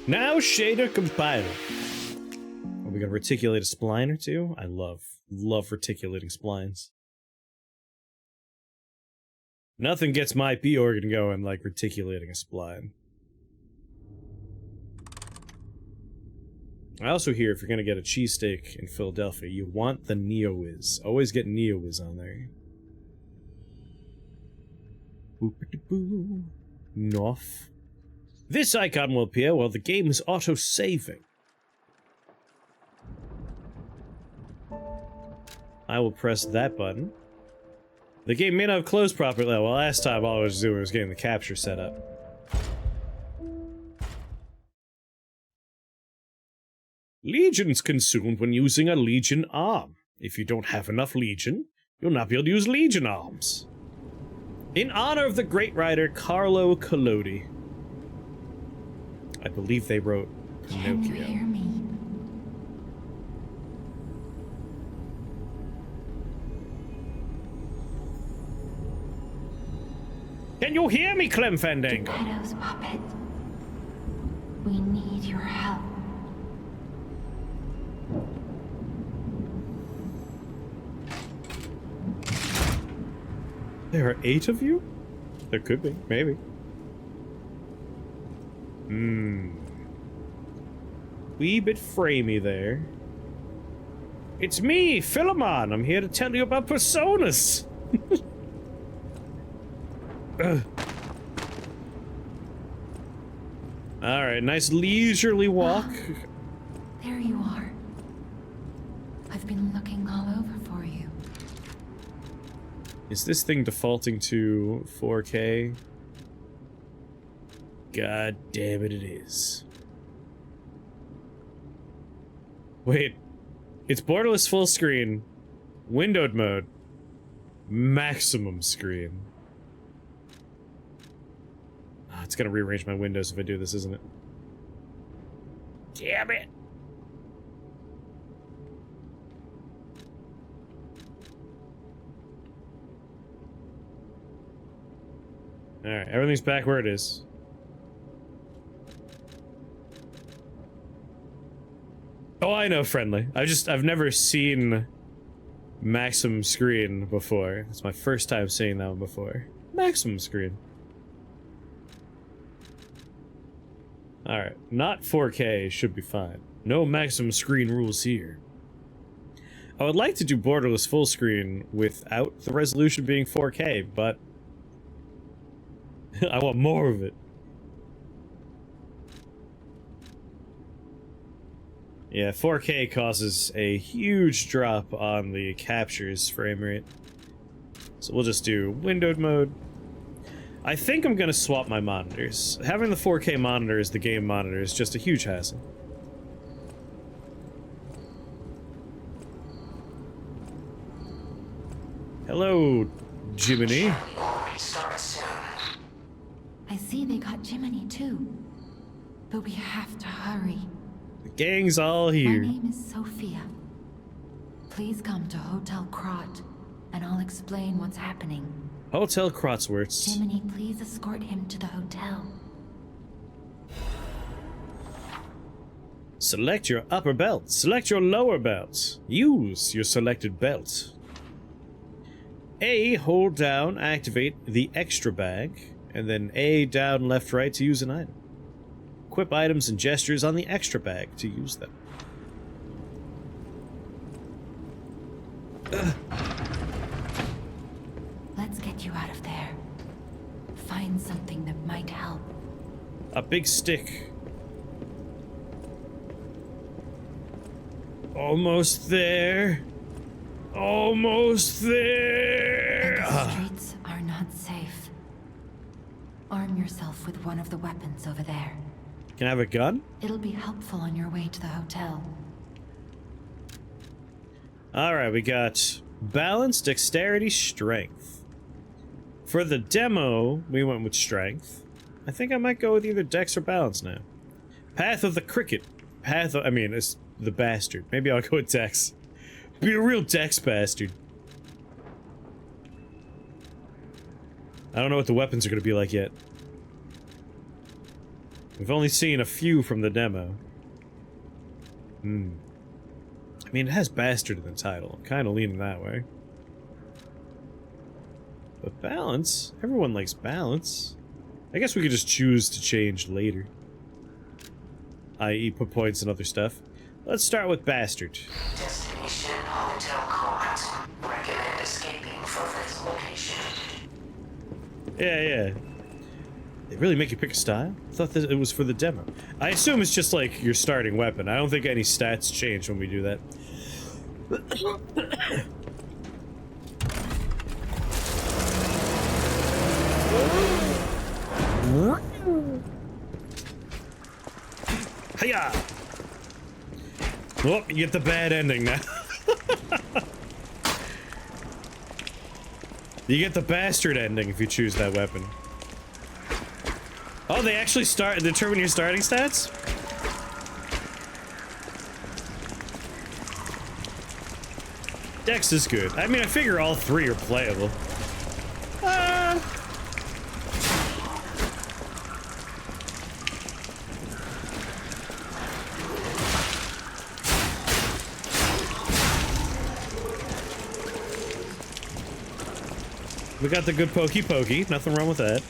Now shader compiler. Are we gonna reticulate a spline or two? I love reticulating splines. Nothing gets my P organ going like reticulating a spline. I also hear if you're gonna get a cheesesteak in Philadelphia, you want the Neo-Whiz. Always get Neo-Whiz on there. Boop-a-da-boo. Noff. This icon will appear while the game is auto-saving. I will press that button. The game may not have closed properly. Well, last time all I was doing was getting the capture set up. Legions consumed when using a Legion arm. If you don't have enough Legion, you'll not be able to use Legion arms. In honor of the great writer Carlo Collodi. I believe they wrote Pinocchio. Can you hear me? Can you hear me, Clem Fandango? Geppetto's puppet. We need your help. There are 8 of you? There could be, maybe. Wee bit framey there. It's me, Philemon. I'm here to tell you about personas. Alright, nice leisurely walk. There you are. I've been looking all over for you. Is this thing defaulting to 4K? God damn it, it is. Wait. It's borderless full screen, windowed mode, maximum screen. Oh, it's gonna rearrange my windows if I do this, isn't it? Damn it! Alright, everything's back where it is. Oh, I know, friendly. I've never seen maximum screen before. It's my first time seeing that one before. Maximum screen. Alright, not 4K should be fine. No maximum screen rules here. I would like to do borderless full screen without the resolution being 4K, but I want more of it. Yeah, 4K causes a huge drop on the capture's frame rate. So we'll just do windowed mode. I think I'm gonna swap my monitors. Having the 4K monitor as the game monitor is just a huge hassle. Hello, Jiminy. I see they got Jiminy too. But we have to hurry. The gang's all here. My name is Sophia. Please come to Hotel Krot, and I'll explain what's happening. Hotel Krotzwurst. Jiminy, please escort him to the hotel. Select your upper belt. Select your lower belt. Use your selected belt. A, hold down, activate the extra bag, and then A, down, left, right to use an item. Equip items and gestures on the extra bag to use them. Let's get you out of there. Find something that might help. A big stick. Almost there. Almost there. But the streets are not safe. Arm yourself with one of the weapons over there. Can I have a gun? It'll be helpful on your way to the hotel. Alright, we got balance, dexterity, strength. For the demo, we went with strength. I think I might go with either dex or balance now. Path of the cricket. It's the bastard. Maybe I'll go with dex. Be a real dex bastard. I don't know what the weapons are going to be like yet. We've only seen a few from the demo. I mean, it has bastard in the title. I'm kind of leaning that way. But balance? Everyone likes balance. I guess we could just choose to change later. I.e. put points and other stuff. Let's start with bastard. Destination Hotel Quad. Recommend escaping from this location. Yeah. They really make you pick a style? I thought that it was for the demo. I assume it's just like your starting weapon. I don't think any stats change when we do that. Hiya! Oh, you get the bad ending now. You get the bastard ending if you choose that weapon. Oh, they actually determine your starting stats? Dex is good. I mean, I figure all three are playable. We got the good pokey pokey. Nothing wrong with that.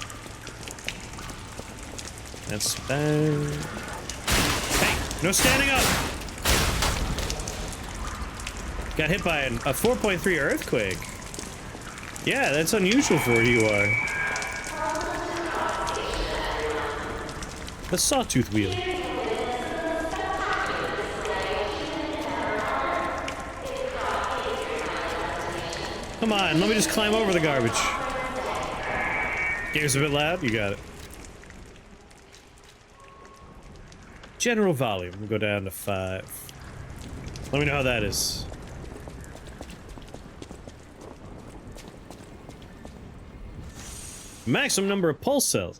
That's bad. Hey, no standing up. Got hit by a 4.3 earthquake. Yeah, that's unusual for where you are. The sawtooth wheel. Come on, let me just climb over the garbage. Game's a bit loud? You got it. General volume, we'll go down to 5. Let me know how that is. Maximum number of pulse cells.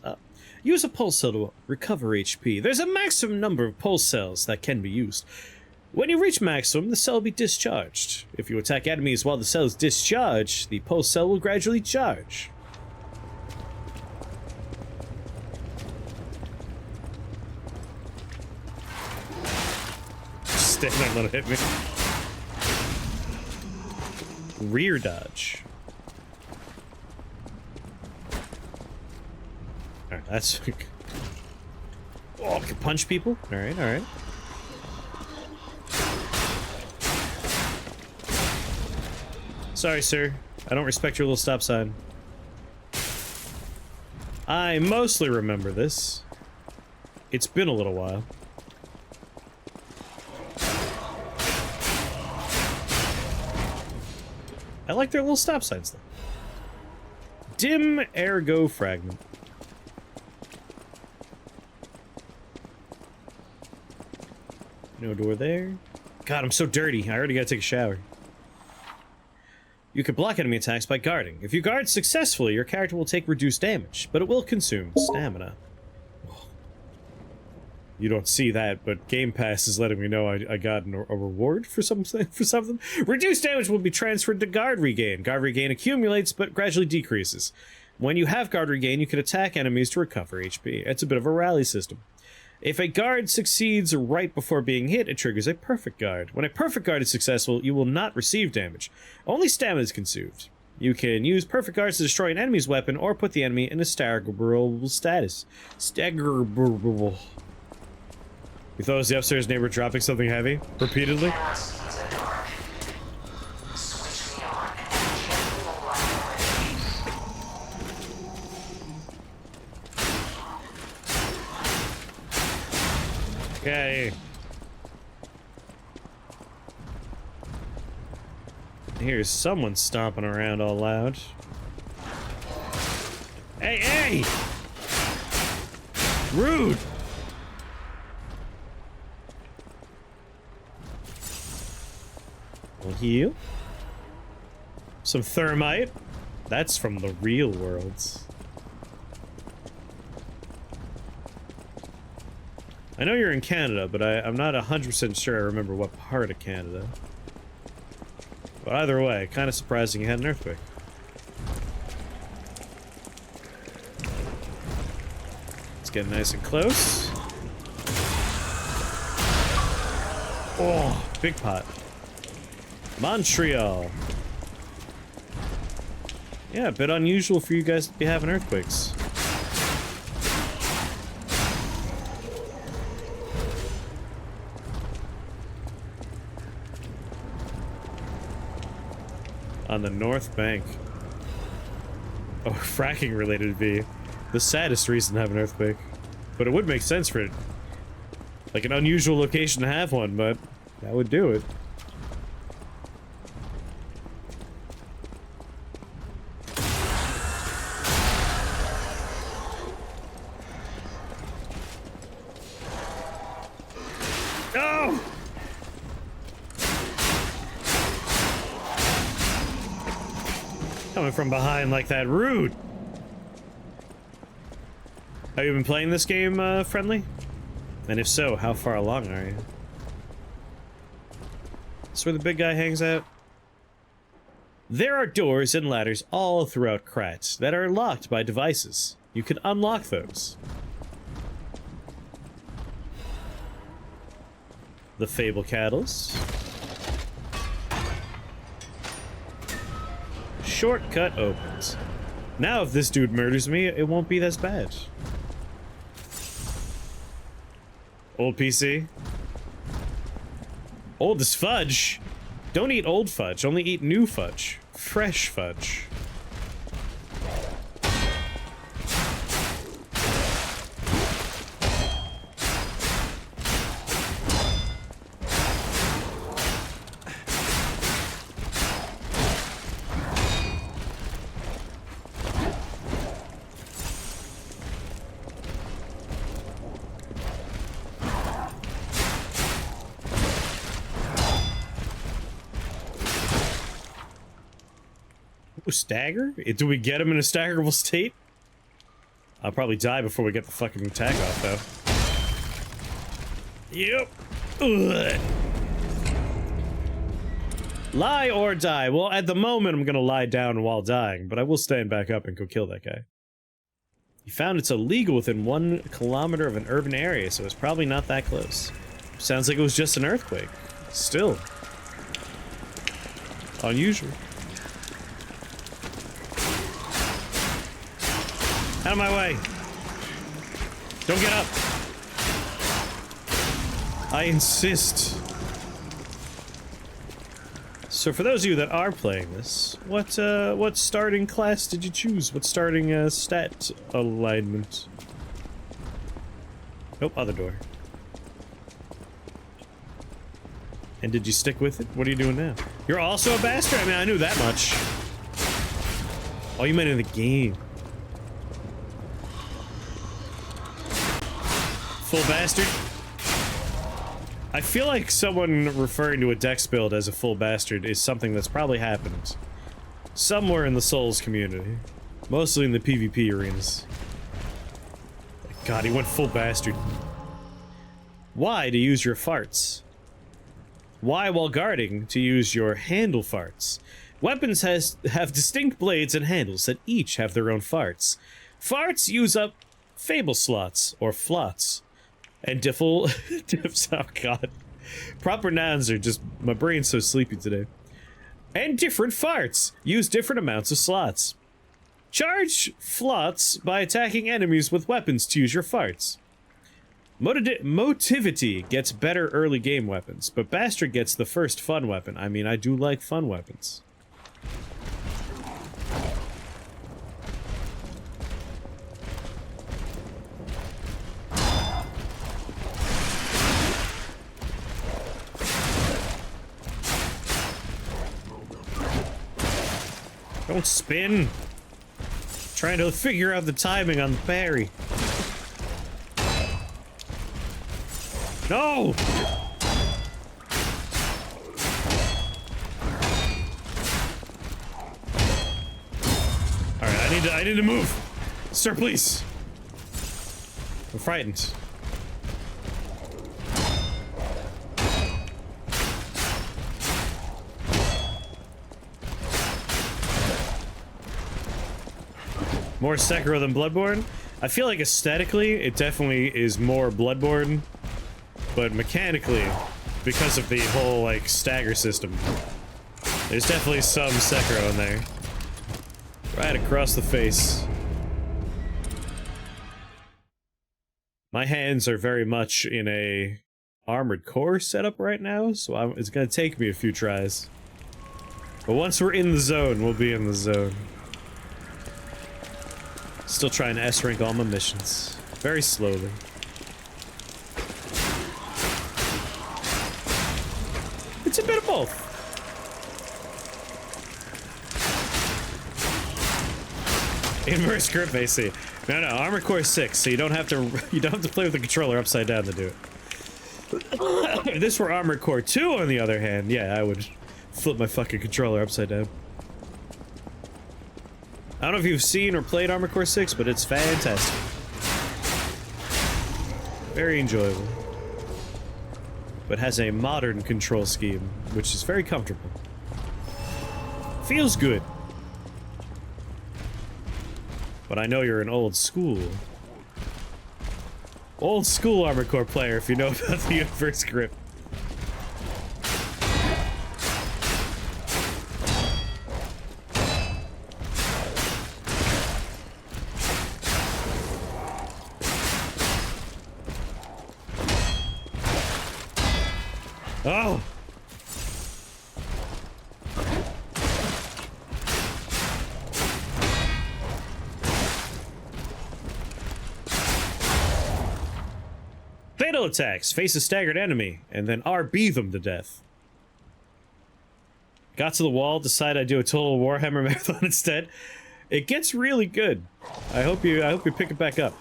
Use a pulse cell to recover HP. There's a maximum number of pulse cells that can be used. When you reach maximum, the cell will be discharged. If you attack enemies while the cell is discharged, the pulse cell will gradually charge. Stand there and let it hit me. Rear dodge. Alright, that's... Oh, I can punch people? Alright, alright. Sorry, sir. I don't respect your little stop sign. I mostly remember this. It's been a little while. I like their little stop signs, though. Dim ergo fragment. No door there. God, I'm so dirty. I already gotta take a shower. You can block enemy attacks by guarding. If you guard successfully, your character will take reduced damage, but it will consume stamina. You don't see that, but Game Pass is letting me know I got a reward for something. Reduced damage will be transferred to guard regain. Guard regain accumulates, but gradually decreases. When you have guard regain, you can attack enemies to recover HP. It's a bit of a rally system. If a guard succeeds right before being hit, it triggers a perfect guard. When a perfect guard is successful, you will not receive damage. Only stamina is consumed. You can use perfect guards to destroy an enemy's weapon or put the enemy in a staggerable status. Staggerable. You thought it was the upstairs neighbor dropping something heavy? Repeatedly? Okay. Here's someone stomping around all loud. Hey, hey! Rude! We'll heal. Some thermite. That's from the real worlds. I know you're in Canada, but I'm not 100% sure I remember what part of Canada. But either way, kind of surprising you had an earthquake. Let's get nice and close. Oh, big pot. Montreal. Yeah, a bit unusual for you guys to be having earthquakes. On the North Bank. Oh, fracking related V. The saddest reason to have an earthquake. But it would make sense for it. Like an unusual location to have one, but that would do it. No! Coming from behind like that, rude. Have you been playing this game, Friendly? And if so, how far along are you? That's where the big guy hangs out. There are doors and ladders all throughout Krat that are locked by devices. You can unlock those. The Fable Cattles. Shortcut opens. Now if this dude murders me, it won't be as bad. Old PC. Old as fudge. Don't eat old fudge, only eat new fudge. Fresh fudge. Stagger? Do we get him in a staggerable state? I'll probably die before we get the fucking attack off, though. Yep. Ugh. Lie or die. Well, at the moment, I'm gonna lie down while dying, but I will stand back up and go kill that guy. He found it's illegal within 1 kilometer of an urban area, so it's probably not that close. Sounds like it was just an earthquake. Still. Unusual. Out of my way. Don't get up. I insist. So for those of you that are playing this, what starting class did you choose? What starting stat alignment? Nope, other door. And did you stick with it? What are you doing now? You're also a bastard? I mean, I knew that much. Oh, you meant in the game. Full bastard? I feel like someone referring to a dex build as a full bastard is something that's probably happened somewhere in the Souls community. Mostly in the PvP arenas. God, he went full bastard. Why to use your farts? Why, while guarding, to use your handle farts? Weapons have distinct blades and handles that each have their own farts. Farts use up fable slots, or flots. And diffs, oh god. Proper nouns are just, my brain's so sleepy today. And different farts use different amounts of slots. Charge flots by attacking enemies with weapons to use your farts. Motivity gets better early game weapons, but Bastard gets the first fun weapon. I mean, I do like fun weapons. Don't spin. Trying to figure out the timing on the parry. No! Alright, I need to move. Sir, please. I'm frightened. More Sekiro than Bloodborne? I feel like aesthetically, it definitely is more Bloodborne, but mechanically, because of the whole, like, stagger system. There's definitely some Sekiro in there. Right across the face. My hands are very much in a armored core setup right now, so it's gonna take me a few tries. But once we're in the zone, we'll be in the zone. Still trying to S-rank all my missions. Very slowly. It's a bit of both. Inverse grip AC. No, Armor Core 6, so you don't have to play with the controller upside down to do it. If this were Armored Core 2, on the other hand, yeah, I would flip my fucking controller upside down. I don't know if you've seen or played Armored Core 6, but it's fantastic. Very enjoyable. But has a modern control scheme, which is very comfortable. Feels good. But I know you're an old school Armored Core player if you know about the inverse grip. Oh! Fatal attacks. Face a staggered enemy, and then RB them to death. Got to the wall, decided I'd do a total Warhammer marathon instead. It gets really good. I hope you pick it back up.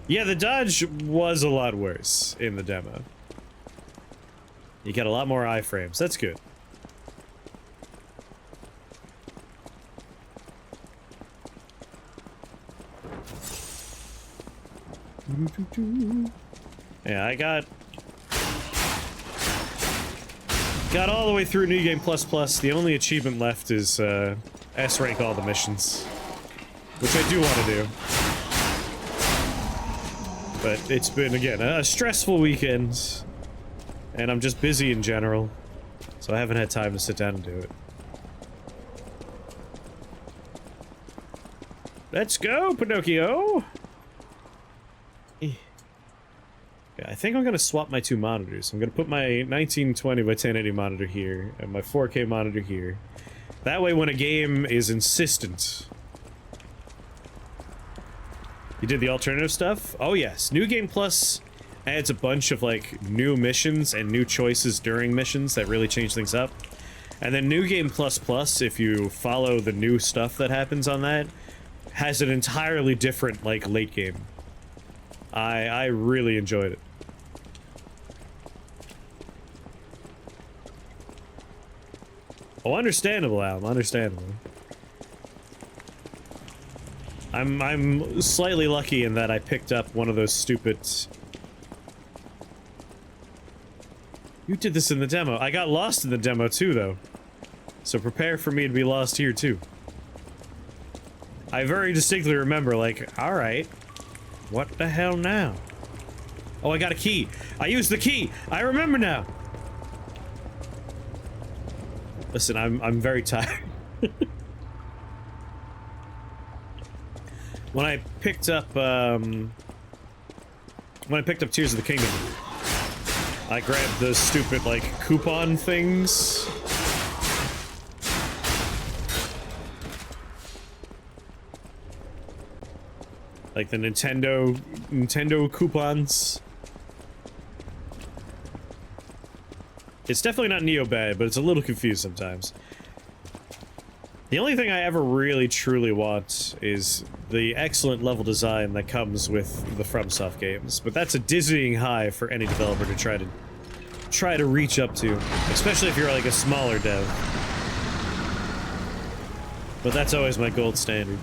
Yeah, the dodge was a lot worse in the demo. You get a lot more iframes. That's good. Yeah, I got all the way through New Game Plus Plus. The only achievement left is S-rank all the missions, which I do want to do. But it's been, again, a stressful weekend, and I'm just busy in general, so I haven't had time to sit down and do it. Let's go, Pinocchio! Yeah, I think I'm gonna swap my two monitors. I'm gonna put my 1920 by 1080 monitor here, and my 4K monitor here. That way when a game is insistent... You did the alternative stuff? Oh yes, New Game Plus adds a bunch of, like, new missions and new choices during missions that really change things up. And then New Game Plus Plus, if you follow the new stuff that happens on that, has an entirely different, like, late game. I really enjoyed it. Oh, understandable, Al, understandable. I'm slightly lucky in that I picked up one of those stupid... You did this in the demo. I got lost in the demo too, though. So prepare for me to be lost here, too. I very distinctly remember, like, alright, what the hell now? Oh, I got a key. I used the key! I remember now! Listen, I'm very tired. When I picked up Tears of the Kingdom, I grabbed those stupid, like, coupon things. Like the Nintendo coupons. It's definitely not Neo bad, but it's a little confused sometimes. The only thing I ever really truly want is the excellent level design that comes with the FromSoft games, but that's a dizzying high for any developer to try to reach up to, especially if you're like a smaller dev. But that's always my gold standard.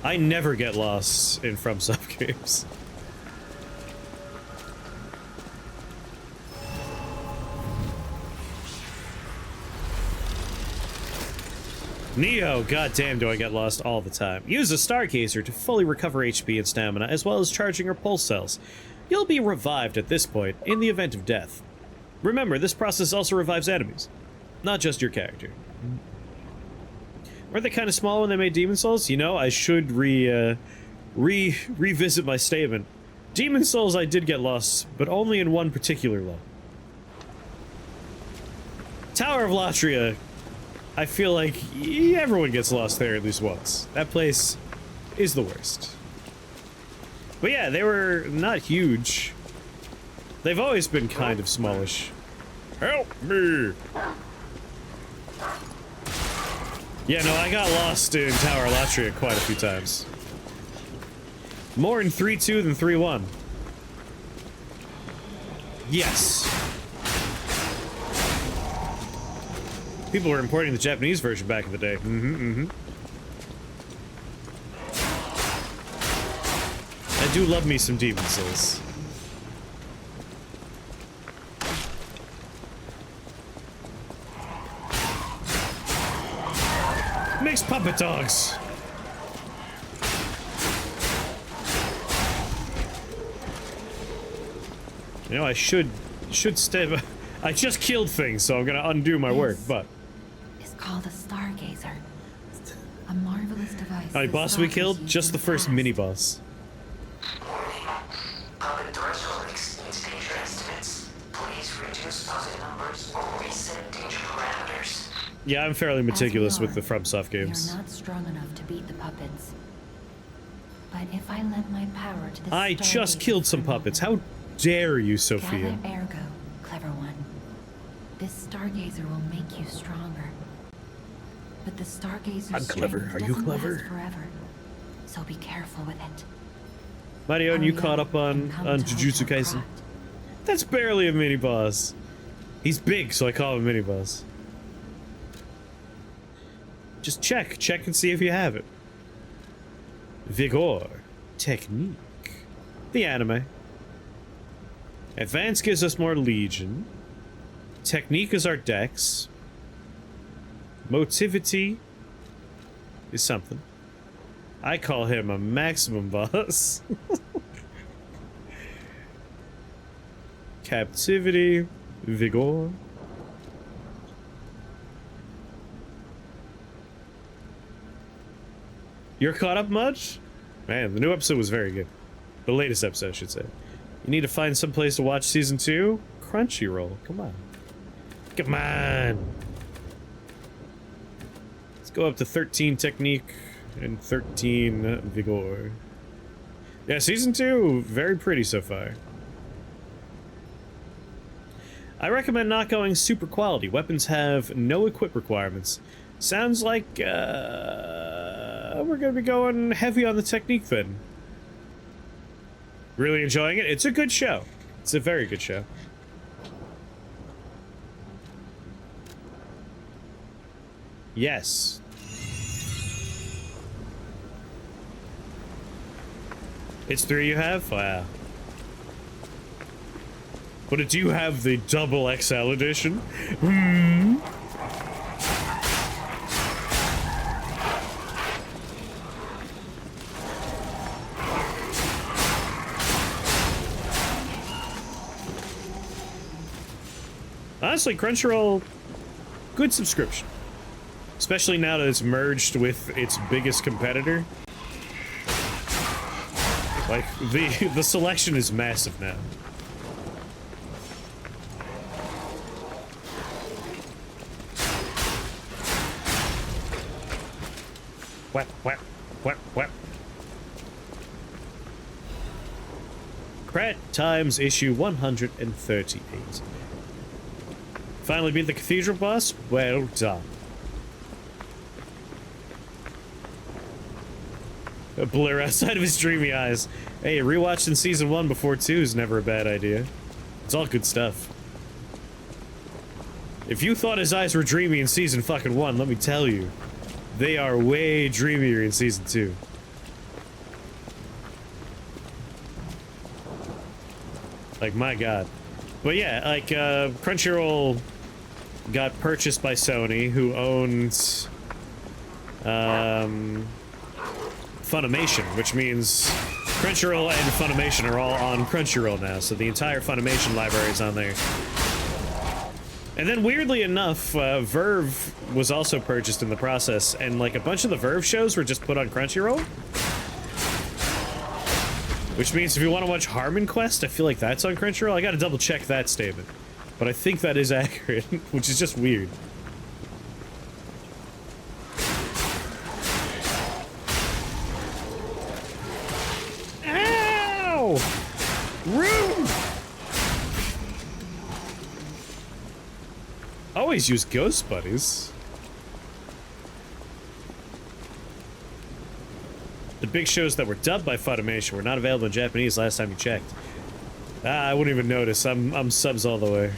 I never get lost in FromSoft games. Neo, goddamn, do I get lost all the time. Use a Stargazer to fully recover HP and stamina, as well as charging your pulse cells. You'll be revived at this point, in the event of death. Remember, this process also revives enemies, not just your character. Weren't they kind of small when they made Demon Souls? You know, I should revisit my statement. Demon Souls I did get lost, but only in one particular level. Tower of Latria, I feel like everyone gets lost there at least once. That place is the worst. But yeah, they were not huge. They've always been kind of smallish. Help me! Yeah, no, I got lost in Tower of Latria quite a few times. More in 3-2 than 3-1. Yes. People were importing the Japanese version back in the day. I do love me some Demon Souls. Mixed puppet dogs. You know, I should stay. I just killed things, so I'm gonna undo my work, but. It's called a Stargazer. A marvelous device. How many bosses we killed? Just the first mini-boss. Warning. Puppet threshold exceeds danger estimates. Please reduce puppet numbers or reset danger parameters. Yeah, I'm fairly meticulous with the FromSoft games. You're not strong enough to beat the puppets. But if I lend my power to the I just killed some puppets. How dare you, Sophia? Gather ergo, clever one. This Stargazer will make you stronger. But the Stargazer's I'm clever. strength Are you doesn't clever? last forever. So be careful with it. Mario, and you Hurry caught up on and come to Jujutsu Hotel Kaisen? Krat. That's barely a mini-boss. He's big, so I call him a mini-boss. Just check and see if you have it. Vigor. Technique. The anime. Advance gives us more Legion. Technique is our dex. Motivity is something. I call him a maximum boss. Captivity. Vigor. You're caught up much? Man, the new episode was very good. The latest episode, I should say. You need to find some place to watch season 2? Crunchyroll. Come on. Come on. Let's go up to 13 technique and 13 vigor. Yeah, season 2, very pretty so far. I recommend not going super quality. Weapons have no equip requirements. Sounds like, we're gonna be going heavy on the technique then. Really enjoying it. It's a good show. It's a very good show. Yes. It's 3 you have? Wow. But do you have the double XL edition? Hmm. Honestly, Crunchyroll, good subscription. Especially now that it's merged with its biggest competitor. Like, the selection is massive now. Whap, whap, whap, whap. Krat Times issue 138. Finally beat the cathedral boss? Well done. A blur outside of his dreamy eyes. Hey, rewatching season 1 before 2 is never a bad idea. It's all good stuff. If you thought his eyes were dreamy in season fucking 1, let me tell you, they are way dreamier in season 2. Like, my god. But yeah, like, Crunchyroll got purchased by Sony, who owns Funimation, which means Crunchyroll and Funimation are all on Crunchyroll now, so the entire Funimation library is on there. And then weirdly enough, Verve was also purchased in the process, and like a bunch of the Verve shows were just put on Crunchyroll. Which means if you want to watch Harmon Quest, I feel like that's on Crunchyroll. I gotta double check that statement. But I think that is accurate, which is just weird. Ow! Rude! Always use ghost buddies. The big shows that were dubbed by Funimation were not available in Japanese last time you checked. I wouldn't even notice. I'm subs all the way.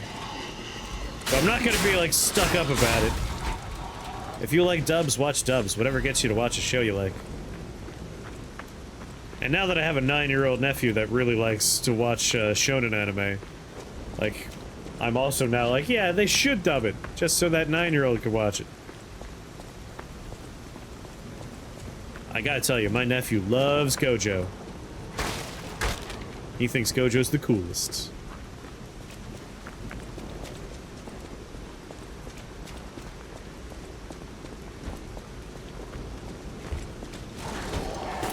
But I'm not gonna be like stuck up about it. If you like dubs, watch dubs. Whatever gets you to watch a show you like. And now that I have a 9-year-old nephew that really likes to watch shonen anime, like, I'm also now like, yeah, they should dub it, just so that 9-year-old can watch it. I gotta tell you, my nephew loves Gojo. He thinks Gojo's the coolest.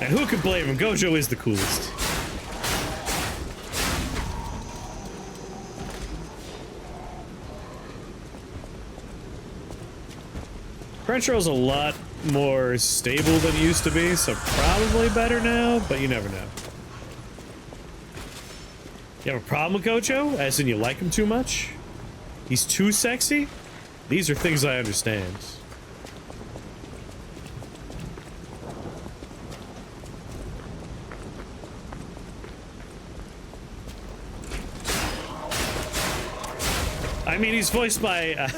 And who could blame him? Gojo is the coolest. Crunchyroll's a lot more stable than it used to be, so probably better now, but you never know. You have a problem with Gojo? As in you like him too much? He's too sexy? These are things I understand. I mean, he's voiced by...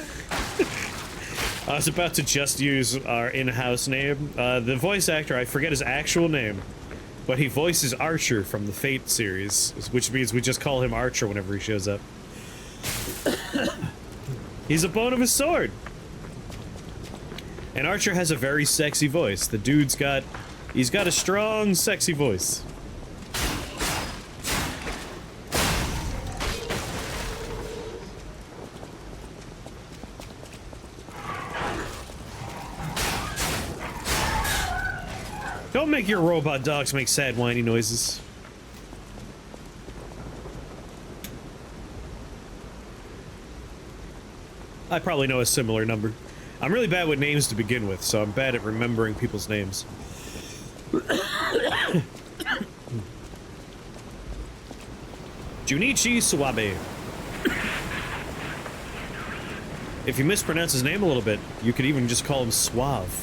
I was about to just use our in-house name. The voice actor, I forget his actual name, but he voices Archer from the Fate series, which means we just call him Archer whenever he shows up. He's a bone of his sword. And Archer has a very sexy voice. The dude's got... he's got a strong, sexy voice. Don't make your robot dogs make sad, whiny noises. I probably know a similar number. I'm really bad with names to begin with, so I'm bad at remembering people's names. Junichi Suwabe. If you mispronounce his name a little bit, you could even just call him Suave.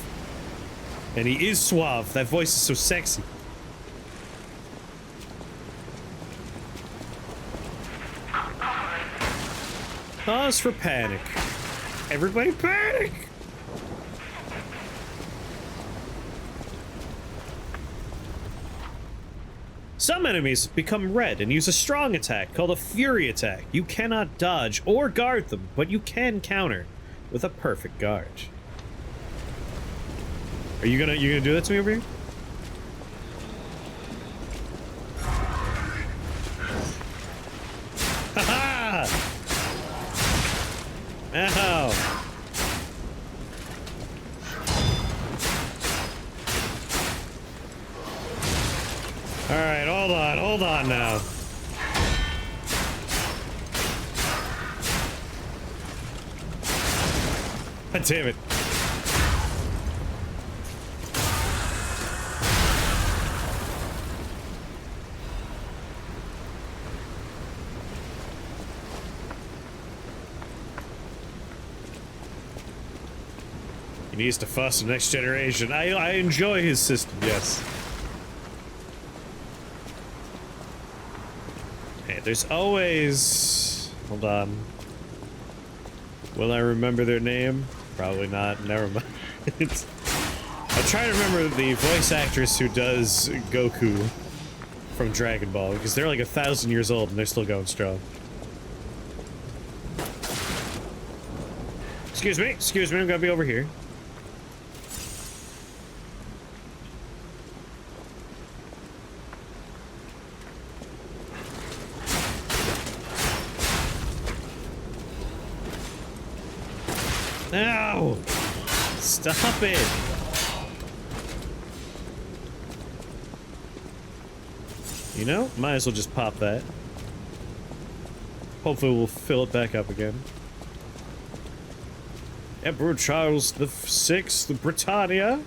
And he is suave. That voice is so sexy. Pause for panic. Everybody panic! Some enemies become red and use a strong attack called a Fury attack. You cannot dodge or guard them, but you can counter with a perfect guard. Are you gonna do that to me over here? Ha-ha! Ow! Alright, hold on now. God damn it. He needs to fuss the next generation. I enjoy his system, yes. Hey, there's always... Hold on. Will I remember their name? Probably not. Never mind. I'll try to remember the voice actress who does Goku from Dragon Ball, because they're like 1,000 years old and they're still going strong. Excuse me, I'm gonna be over here. No! Stop it! You know, might as well just pop that. Hopefully we'll fill it back up again. Emperor Charles the Sixth, Britannia.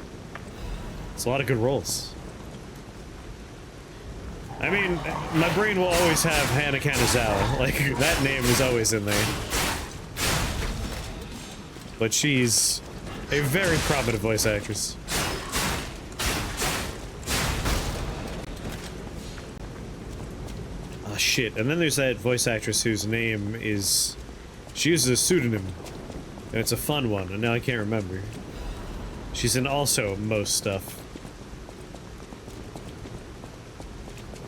It's a lot of good rolls. I mean, my brain will always have Hannah Kanazawa. Like, that name is always in there. But she's a very prominent voice actress. Oh shit, and then there's that voice actress whose name is... She uses a pseudonym. And it's a fun one, and now I can't remember. She's in also most stuff.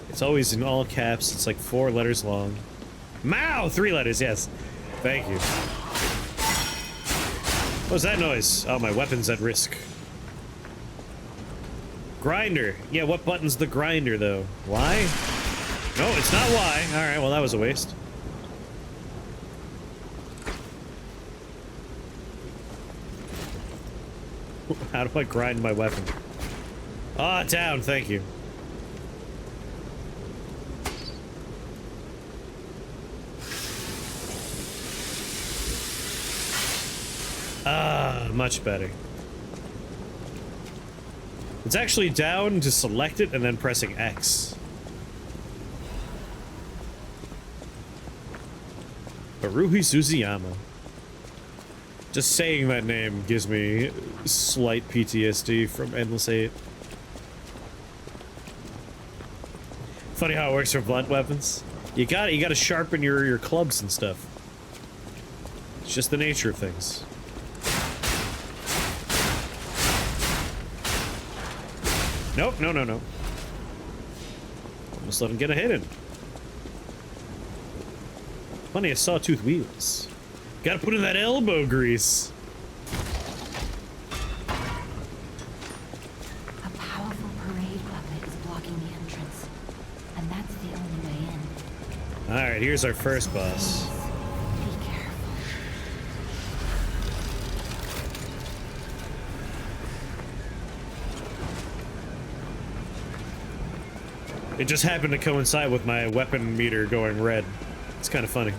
It's always in all caps, it's like 4 letters long. Mao! 3 letters, yes. Thank you. What was that noise? Oh, my weapon's at risk. Grinder. Yeah, what button's the grinder, though? Y? No, it's not Y. Alright, well, that was a waste. How do I grind my weapon? Ah, down, thank you. Ah, much better. It's actually down to select it and then pressing X. Haruhi Suzuyama. Just saying that name gives me slight PTSD from Endless 8. Funny how it works for blunt weapons. You gotta sharpen your clubs and stuff. It's just the nature of things. Nope, no, no, no. Almost let him get a hit in. Plenty of sawtooth wheels. Gotta put in that elbow grease. A powerful parade weapon is blocking the entrance, and that's the only way in. Alright, here's our first boss. Be careful. It just happened to coincide with my weapon meter going red. It's kind of funny.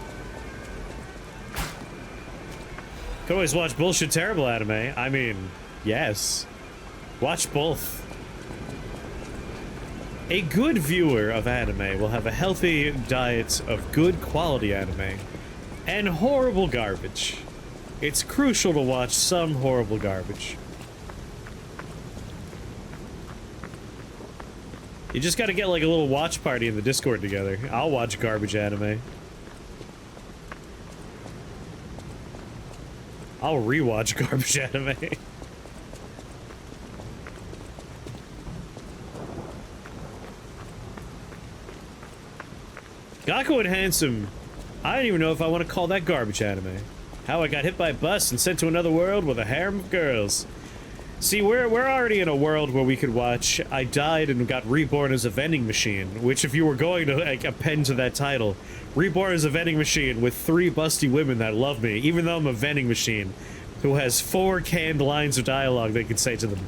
Could always watch bullshit terrible anime. I mean, yes. Watch both. A good viewer of anime will have a healthy diet of good quality anime and horrible garbage. It's crucial to watch some horrible garbage. You just gotta get like a little watch party in the Discord together. I'll watch garbage anime. I'll rewatch garbage anime. Gakko and Handsome. I don't even know if I want to call that garbage anime. How I got hit by a bus and sent to another world with a harem of girls. See, we're already in a world where we could watch I Died and Got Reborn as a Vending Machine, which if you were going to like append to that title, Reborn as a Vending Machine with 3 busty women that love me, even though I'm a vending machine, who has 4 canned lines of dialogue they could say to them.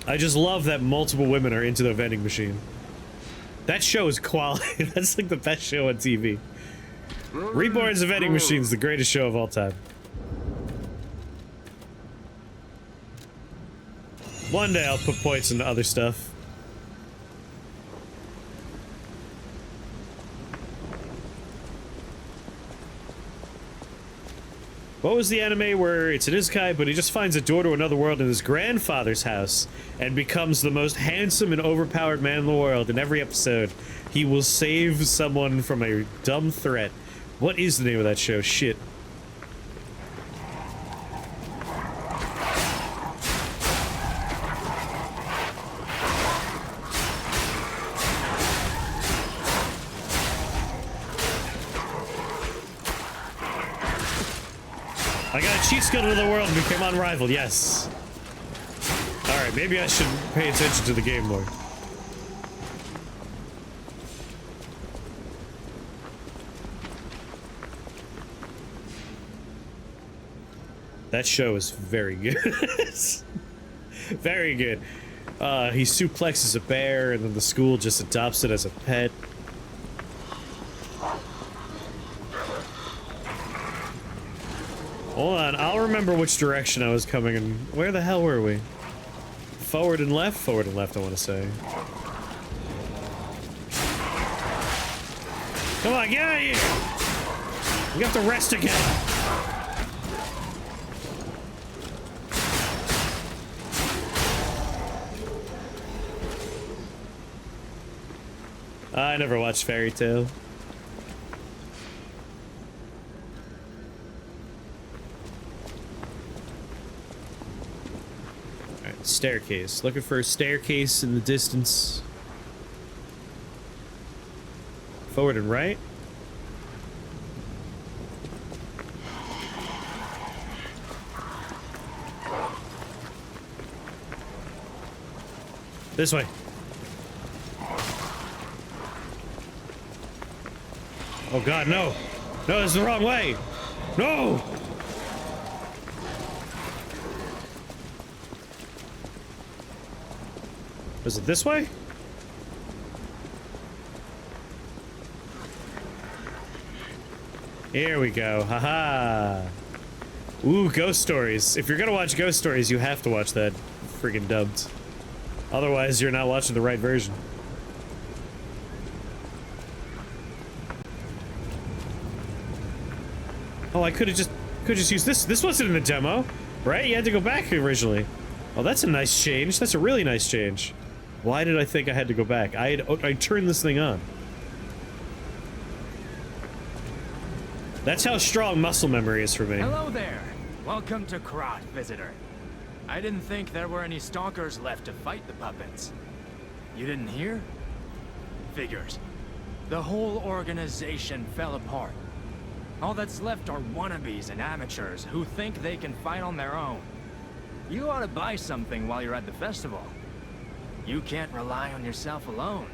I just love that multiple women are into the vending machine. That show is quality. That's like the best show on TV. Reborn as a Vending Machine is the greatest show of all time. One day I'll put points into other stuff. What was the anime where it's an isekai, but he just finds a door to another world in his grandfather's house and becomes the most handsome and overpowered man in the world? In every episode, he will save someone from a dumb threat. What is the name of that show? Shit. I got a cheat skill to the world and became unrivaled, yes. Alright, maybe I should pay attention to the game more. That show is very good. Very good. He suplexes a bear, and then the school just adopts it as a pet. Hold on, I'll remember which direction I was coming and where the hell were we? Forward and left? Forward and left, I want to say. Come on, get out of here! We have to rest again. I never watched Fairy Tale. Alright, staircase. Looking for a staircase in the distance. Forward and right. This way. Oh god, no! No, this is the wrong way! No! Is it this way? Here we go, haha! Ooh, ghost stories. If you're gonna watch ghost stories, you have to watch that friggin' dubbed. Otherwise, you're not watching the right version. Oh, I could've just used this. This wasn't in the demo, right? You had to go back originally. Oh, that's a nice change. That's a really nice change. Why did I think I had to go back? I turned this thing on. That's how strong muscle memory is for me. Hello there. Welcome to Krot, visitor. I didn't think there were any stalkers left to fight the puppets. You didn't hear? Figures. The whole organization fell apart. All that's left are wannabes and amateurs who think they can fight on their own. You ought to buy something while you're at the festival. You can't rely on yourself alone.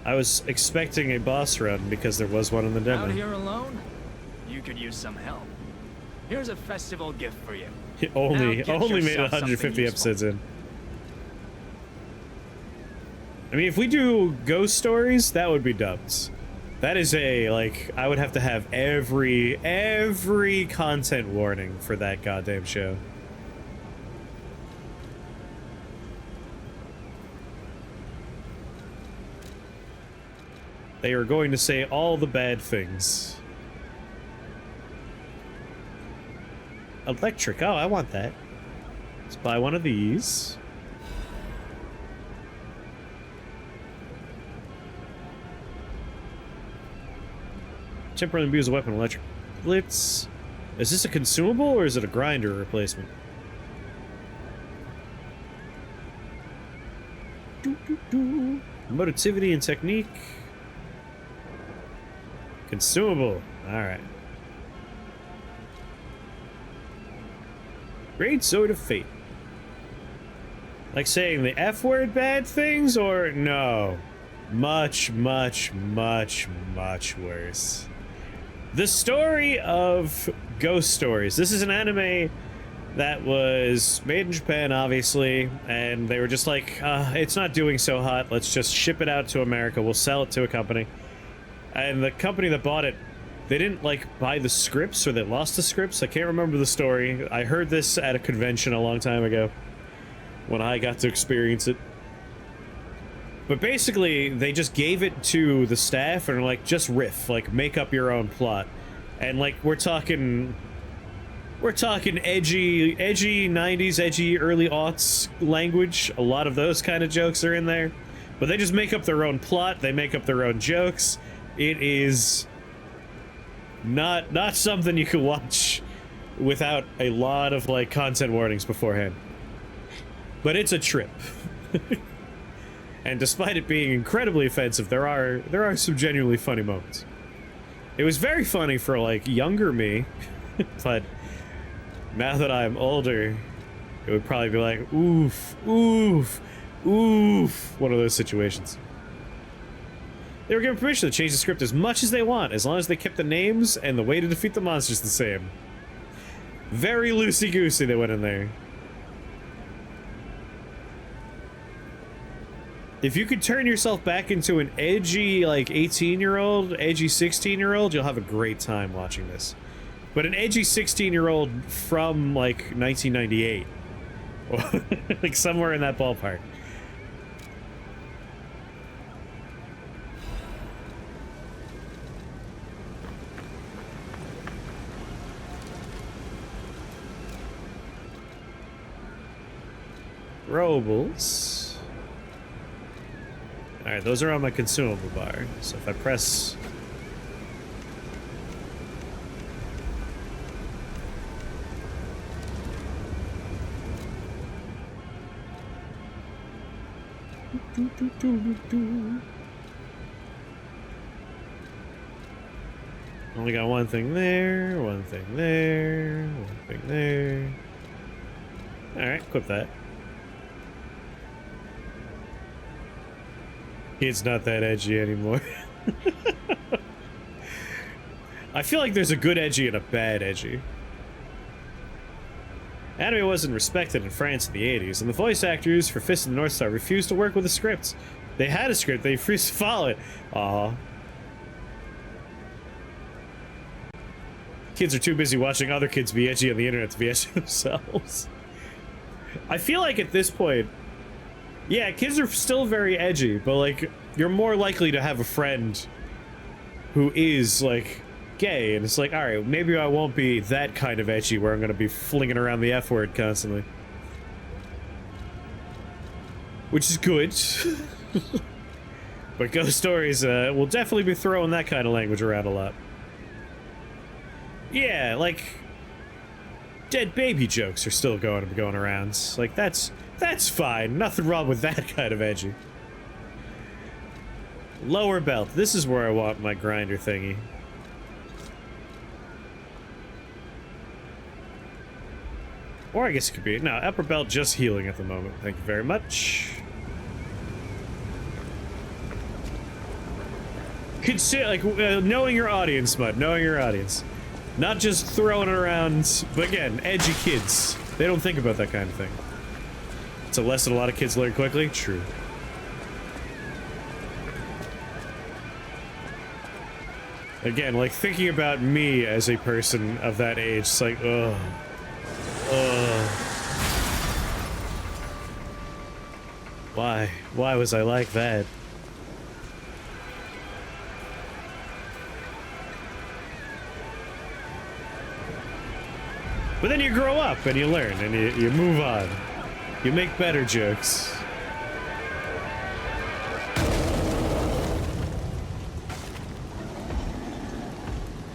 I was expecting a boss run because there was one in the demo. Out here alone? You could use some help. Here's a festival gift for you. He only Now get made yourself 150 something episodes in. I mean, if we do ghost stories, that would be dubbed. That is a, like, I would have to have every content warning for that goddamn show. They are going to say all the bad things. Electric, oh, I want that. Let's buy one of these. Temporarily abuse a weapon, electric blitz. Is this a consumable or is it a grinder replacement? Motivity and technique. Consumable. Alright. Great Sword of Fate. Like saying the F word bad things, or no? Much, much, much, much worse. The story of Ghost Stories. This is an anime that was made in Japan, obviously, and they were just like, it's not doing so hot, let's just ship it out to America, we'll sell it to a company. And the company that bought it, they didn't, like, buy the scripts, or they lost the scripts. I can't remember the story. I heard this at a convention a long time ago, when I got to experience it. But basically, they just gave it to the staff and were like, just riff, like, make up your own plot. And, like, we're talking edgy 90s, edgy early aughts language. A lot of those kind of jokes are in there. But they just make up their own plot, they make up their own jokes. It is not something you can watch without a lot of, like, content warnings beforehand. But it's a trip. And despite it being incredibly offensive, there are some genuinely funny moments. It was very funny for, like, younger me, but now that I'm older, it would probably be like, oof, oof, oof, one of those situations. They were given permission to change the script as much as they want, as long as they kept the names and the way to defeat the monsters the same. Very loosey-goosey they went in there. If you could turn yourself back into an edgy, like, 18-year-old, edgy 16-year-old, you'll have a great time watching this. But an edgy 16-year-old from, like, 1998. Like, somewhere in that ballpark. Robles. Alright, those are on my consumable bar. So if I press... Only got one thing there, one thing there, one thing there. Alright, equip that. It's not that edgy anymore. I feel like there's a good edgy and a bad edgy. Anime wasn't respected in France in the 80s, and the voice actors for Fist of the North Star refused to work with a script. They had a script, they refused to follow it. Aww. Kids are too busy watching other kids be edgy on the internet to be edgy themselves. I feel like at this point, yeah, kids are still very edgy, but, like, you're more likely to have a friend who is, like, gay, and it's like, alright, maybe I won't be that kind of edgy where I'm gonna be flinging around the F word constantly. Which is good. But Ghost Stories will definitely be throwing that kind of language around a lot. Yeah, like, dead baby jokes are still going around. Like, that's fine. Nothing wrong with that kind of edgy. Lower belt. This is where I want my grinder thingy. Or I guess it could be... No, upper belt just healing at the moment. Thank you very much. Consider, like, knowing your audience, Mud. Knowing your audience. Not just throwing it around, but again, edgy kids. They don't think about that kind of thing. It's a lesson a lot of kids learn quickly. True. Again, like, thinking about me as a person of that age, it's like, ugh. Ugh. Why? Why was I like that? But then you grow up and you learn and you move on. You make better jokes.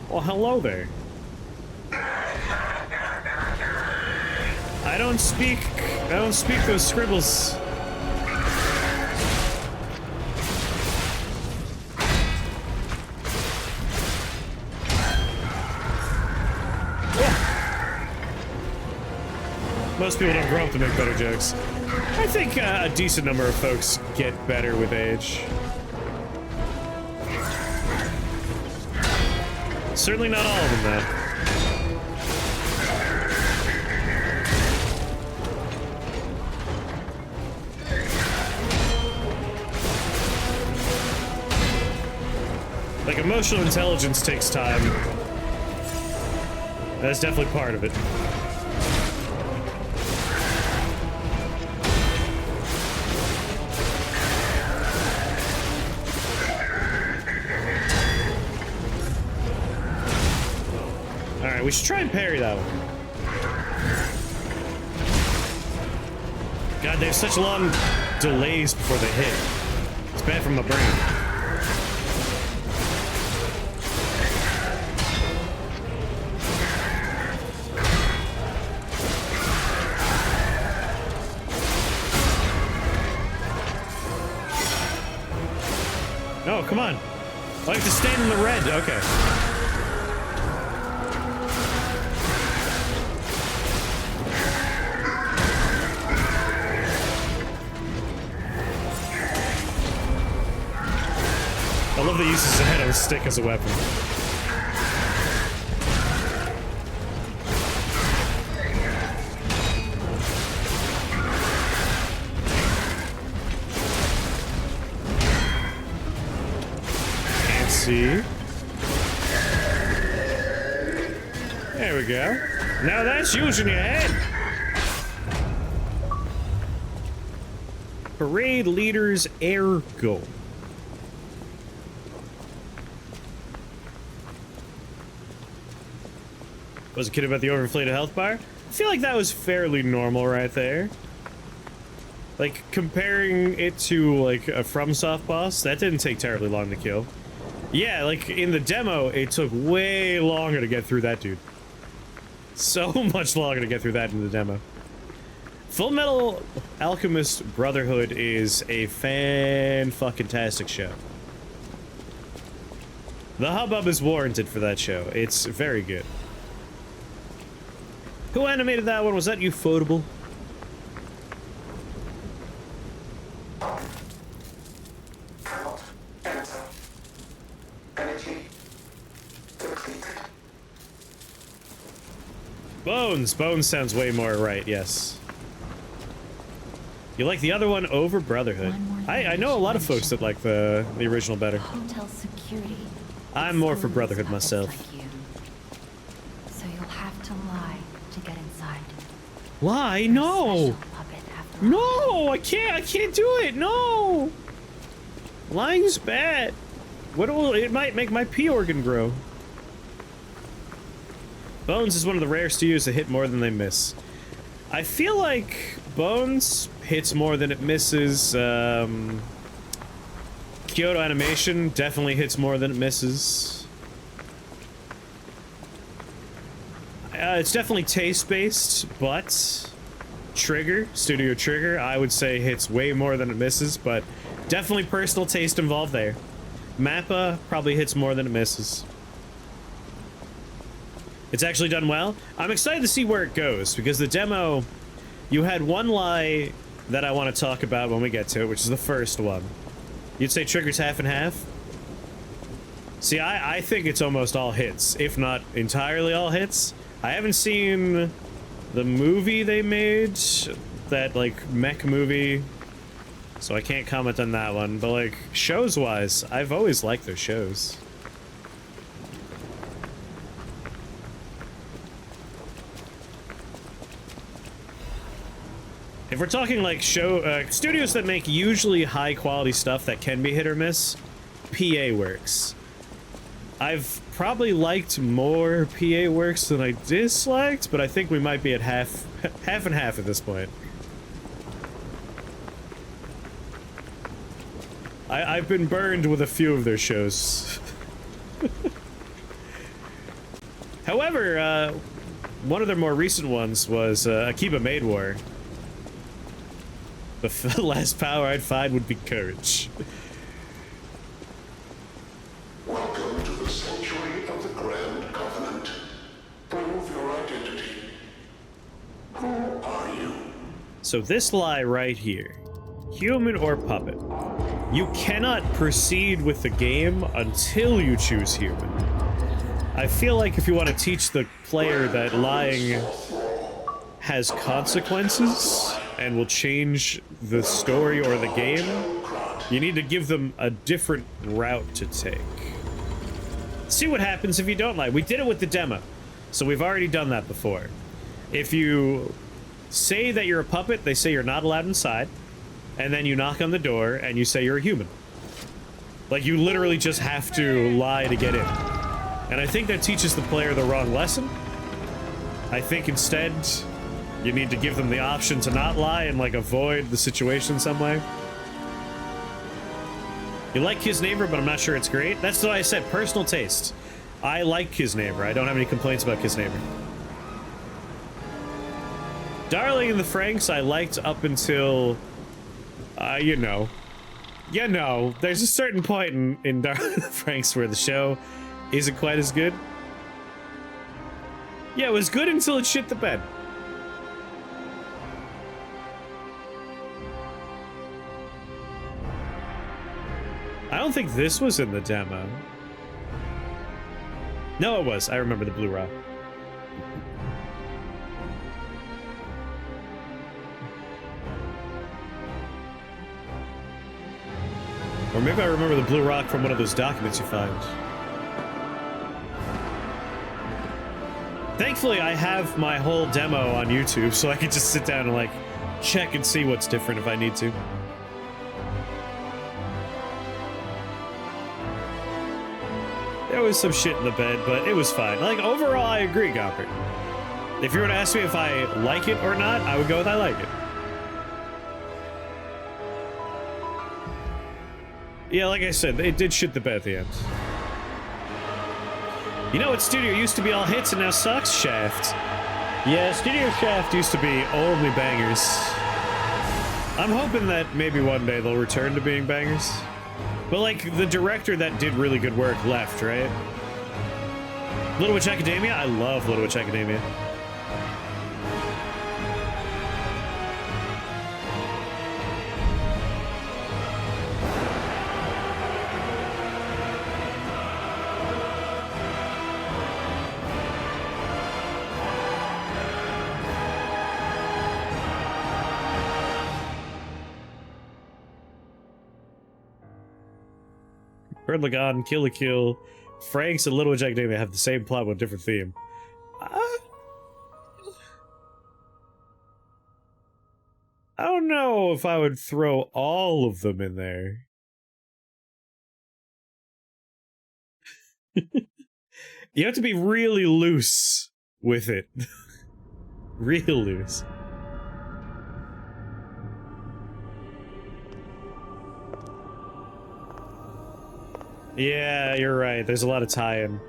Well, hello there. I don't speak those scribbles. Most people don't grow up to make better jokes. I think a decent number of folks get better with age. Certainly not all of them, though. Like, emotional intelligence takes time. That's definitely part of it. Alright, we should try and parry that one. God, they have such long delays before they hit. It's bad for my brain. No, come on. I have to stand in the red. Okay. I love that he uses the head of a stick as a weapon. see. There we go. Now that's using your head. Parade leader's air goal. Was a kid about the overinflated health bar? I feel like that was fairly normal right there. Like, comparing it to, like, a FromSoft boss, that didn't take terribly long to kill. Yeah, like, in the demo, it took way longer to get through that dude. So much longer to get through that in the demo. Full Metal Alchemist Brotherhood is a fan-fucking-tastic show. The hubbub is warranted for that show. It's very good. Who animated that one? Was that Ufotable? Cannot enter. Energy depleted. Bones! Bones sounds way more right, yes. You like the other one over Brotherhood? I know a lot of folks that like the original better. Hotel security. I'm more for Brotherhood myself. Like you. So you'll have to lie to get inside. Lie? You're a No! special puppet after all. No! I can't do it! No! Lying's bad. It might make my pee organ grow. Bones is one of the rarest to use to hit more than they miss. I feel like Bones hits more than it misses. Kyoto Animation definitely hits more than it misses. It's definitely taste-based, but Studio Trigger, I would say hits way more than it misses, but definitely personal taste involved there. Mappa probably hits more than it misses. It's actually done well. I'm excited to see where it goes, because the demo, you had one lie that I want to talk about when we get to it, which is the first one. You'd say Trigger's half and half? See, I think it's almost all hits, if not entirely all hits. I haven't seen the movie they made, that, like, mech movie, so I can't comment on that one, but, like, shows-wise, I've always liked their shows. If we're talking like studios that make usually high quality stuff that can be hit or miss, PA Works. I've probably liked more PA Works than I disliked, but I think we might be at half and half at this point. I've been burned with a few of their shows. However, one of their more recent ones was Akiba Made War. The last power I'd find would be courage. Welcome to the sanctuary of the Grand Covenant. Prove your identity. Who are you? So this lie right here, human or puppet, you cannot proceed with the game until you choose human. I feel like if you want to teach the player that lying has consequences and will change the story or the game, you need to give them a different route to take. See what happens if you don't lie. We did it with the demo, so we've already done that before. If you say that you're a puppet, they say you're not allowed inside, and then you knock on the door and you say you're a human. Like, you literally just have to lie to get in. And I think that teaches the player the wrong lesson. I think instead, you need to give them the option to not lie and, like, avoid the situation in some way. You like His Neighbor, but I'm not sure it's great. That's what I said, personal taste. I like His Neighbor. I don't have any complaints about His Neighbor. Darling in the Franxx, I liked up until, you know. You know, there's a certain point in Darling in the Franxx where the show isn't quite as good. Yeah, it was good until it shit the bed. I don't think this was in the demo. No, it was. I remember the Blue Rock. Or maybe I remember the blue rock from one of those documents you find. Thankfully, I have my whole demo on YouTube, so I can just sit down and, like, check and see what's different if I need to. There was some shit in the bed, but it was fine. Like, overall, I agree, Gompert. If you were to ask me if I like it or not, I would go with I like it. Yeah, like I said, it did shit the bed at the end. You know what studio used to be all hits and now sucks? Shaft. Yeah, Studio Shaft used to be only bangers. I'm hoping that maybe one day they'll return to being bangers. But, like, the director that did really good work left, right? Little Witch Academia? I love Little Witch Academia. Bird Lagan, Kill la Kill, Franks, and Little Witch Academia have the same plot with a different theme. I don't know if I would throw all of them in there. You have to be really loose with it. Real loose. Yeah, you're right. There's a lot of tie-in.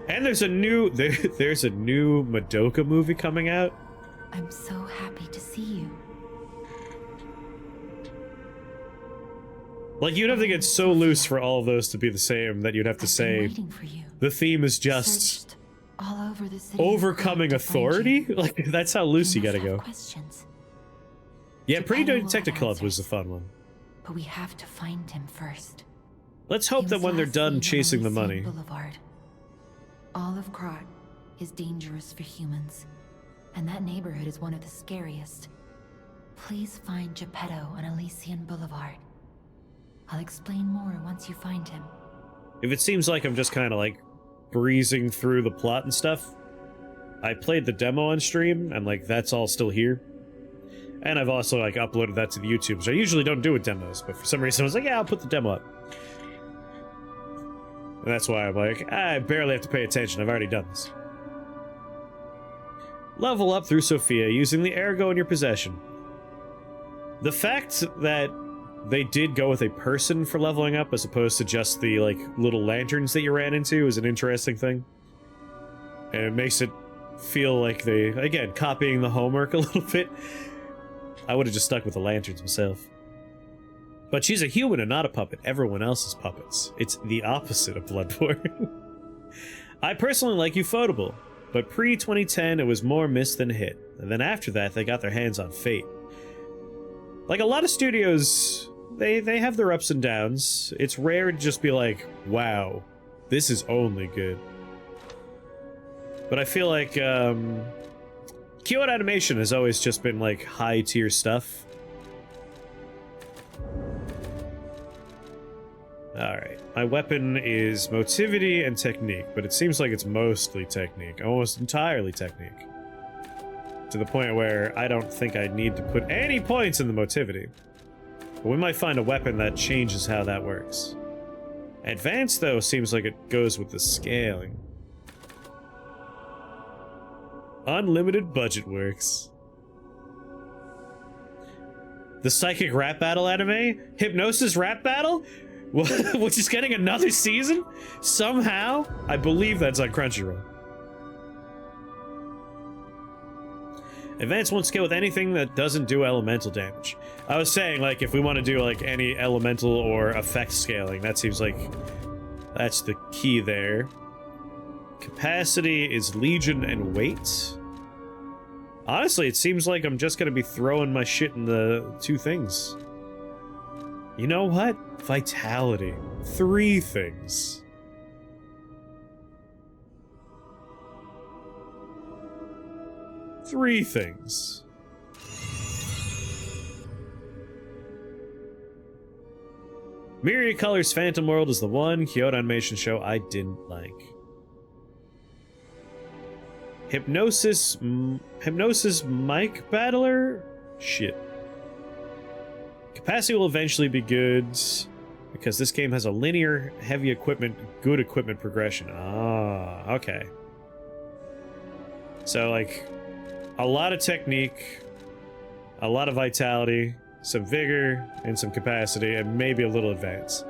And there's a new there's a new Madoka movie coming out. I'm so happy to see you. Like, you'd have to get so loose for all of those to be the same that you'd have to say the theme is just all over the city overcoming authority? Like, that's how loose you gotta go. Questions. Yeah, Pretty Detective Club was a fun one. But we have to find him first. Let's hope that when they're done chasing the money. Boulevard. All of Krat is dangerous for humans, and that neighborhood is one of the scariest. Please find Geppetto on Elysian Boulevard. I'll explain more once you find him. If it seems like I'm just kind of like breezing through the plot and stuff, I played the demo on stream, and like that's all still here. And I've also like uploaded that to the YouTube, which I usually don't do with demos, but for some reason I was like, yeah, I'll put the demo up. And that's why I'm like, I barely have to pay attention, I've already done this. Level up through Sophia using the ergo in your possession. The fact that they did go with a person for leveling up as opposed to just the like little lanterns that you ran into is an interesting thing. And it makes it feel like they, again, copying the homework a little bit. I would have just stuck with the lanterns myself. But she's a human and not a puppet. Everyone else is puppets. It's the opposite of Bloodborne. I personally like Ufotable, but pre-2010 it was more miss than hit. And then after that, they got their hands on Fate. Like a lot of studios, they have their ups and downs. It's rare to just be like, wow, this is only good. But I feel like, Keyword Animation has always just been like high-tier stuff. Alright, my weapon is motivity and technique, but it seems like it's mostly technique, almost entirely technique. To the point where I don't think I need to put any points in the motivity. But we might find a weapon that changes how that works. Advanced, though, seems like it goes with the scaling. Unlimited budget works. The Psychic Rap Battle anime? Hypnosis Rap Battle? Which is getting another season? Somehow? I believe that's on Crunchyroll. Advance won't scale with anything that doesn't do elemental damage. I was saying, like, if we want to do, like, any elemental or effect scaling, that seems like that's the key there. Capacity is Legion and weight. Honestly, it seems like I'm just gonna be throwing my shit in the two things. You know what? Vitality. 3 things. Three things. Myriad Colors Phantom World is the one Kyoto Animation show I didn't like. Hypnosis Mic Battler? Shit. Capacity will eventually be good because this game has a linear, heavy equipment, good equipment progression. Ah, okay. So, like, a lot of technique, a lot of vitality, some vigor, and some capacity, and maybe a little advance.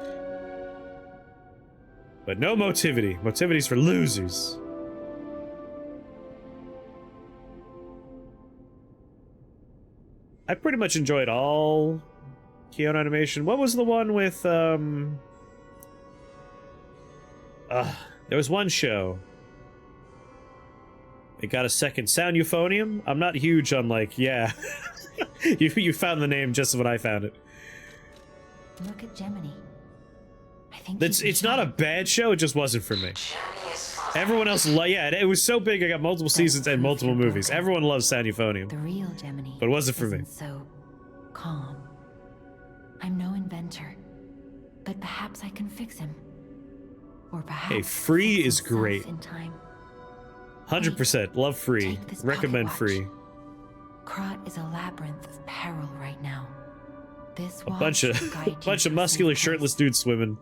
But no motivity. Motivity's for losers. I pretty much enjoyed all Kyoto Animation. What was the one with, there was one show. It got a second, Sound Euphonium. I'm not huge on, like, yeah. you found the name just when I found it. Look at Gemini. I think It's not a bad show, it just wasn't for me. Gemini is fuzzy. Everyone else, yeah, it was so big, I got multiple seasons and multiple movies. Everyone loves Sound Euphonium. The real Gemini. But it wasn't for me. isn't so calm. I'm no inventor, but perhaps I can fix him. Or perhaps Hey, Free fix is himself great. in time. 100%, love Free. Take this Recommend pocket Free. watch. Krat is a labyrinth of peril right now. This A bunch of muscular, shirtless dudes swimming.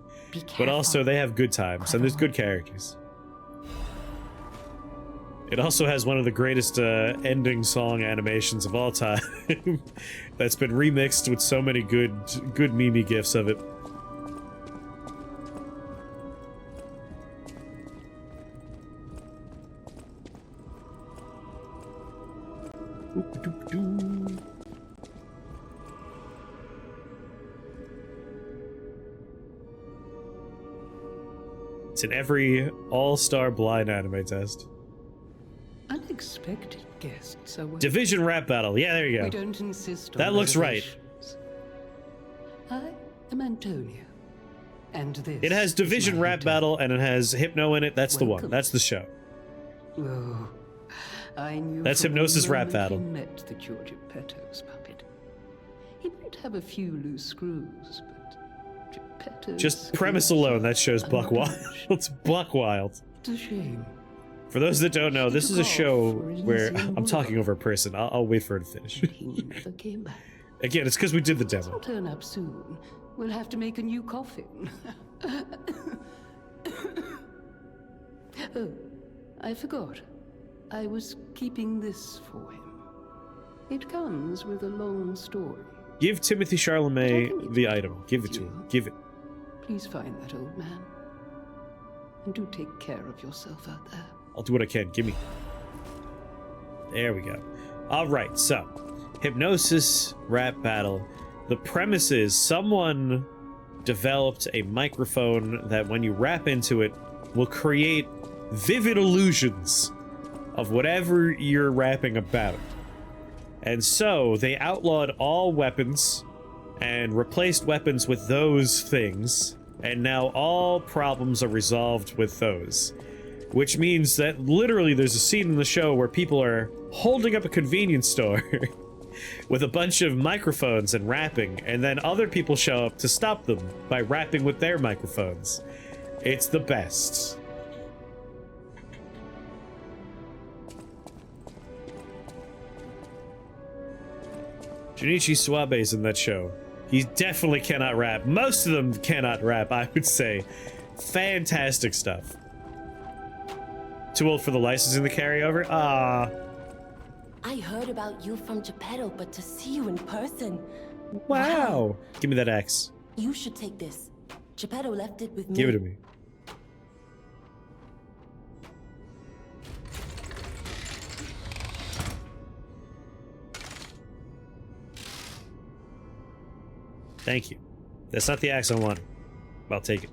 But also, they have good times, and there's good characters. It also has one of the greatest ending song animations of all time. That's been remixed with so many good meme gifs of it. It's in every all-star blind anime test. Unexpected guests are welcome. Division rap battle. Yeah, there you We go. don't insist on That looks right. reservations. I am Antonia, and this It has is Division my rap hotel. battle and it has Hypno in it. That's the one. Welcome. That's the show. Oh, I knew That's from the Hypnosis rap moment battle. he met that you're Geppetto's puppet. He might have a few loose screws, but Geppetto's Just premise skills alone, are that show's buck wild. unmatched. It's buck wild. It's a shame. For those that don't know, this is a show where I'm Elysian talking Boulevard. over a person. I'll wait for her to finish. He never came back. Again, it's because we did the He'll demo. turn up soon. We'll have to make a new coffin. Oh, I forgot. I was keeping this for him. It comes with a long story. Give Timothy Charlemagne the item. Give it to him. Give it. Please find that old man. And do take care of yourself out there. I'll do what I can. Give me. There we go. Alright, so. Hypnosis rap battle. The premise is someone developed a microphone that when you rap into it will create vivid illusions of whatever you're rapping about. And so they outlawed all weapons and replaced weapons with those things, and now all problems are resolved with those. Which means that literally there's a scene in the show where people are holding up a convenience store with a bunch of microphones and rapping, and then other people show up to stop them by rapping with their microphones. It's the best. Junichi Suabe's in that show. He definitely cannot rap. Most of them cannot rap, I would say. Fantastic stuff. Too old for the licensing to carry over? Ah. I heard about you from Geppetto, but to see you in person. Wow. Give me that axe. You should take this. Geppetto left it with me. Give it to me. Thank you. That's not the axe I want. I'll take it.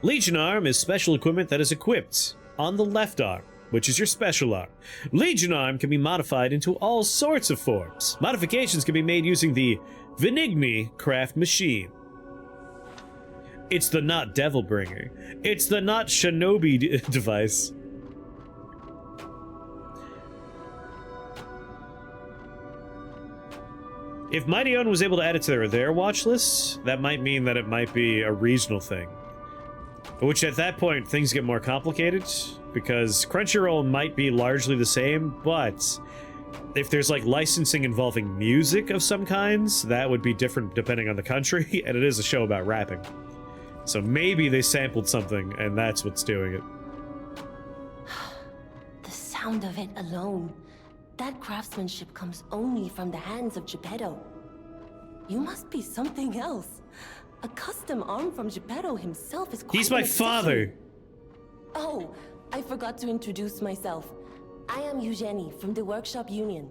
Legion Arm is special equipment that is equipped on the left arm, which is your special arm. Legion Arm can be modified into all sorts of forms. Modifications can be made using the Venigni craft machine. It's the not Devilbringer. It's the not Shinobi device. If Mighty Owen was able to add it to their watch list, that might mean that it might be a regional thing. Which at that point, things get more complicated, because Crunchyroll might be largely the same, but if there's like licensing involving music of some kinds, that would be different depending on the country, and it is a show about rapping. So maybe they sampled something, and that's what's doing it. The sound of it alone. That craftsmanship comes only from the hands of Geppetto. You must be something else. A custom arm from Geppetto himself is quite He's my an obsession. father! Oh, I forgot to introduce myself. I am Eugenie from the Workshop Union.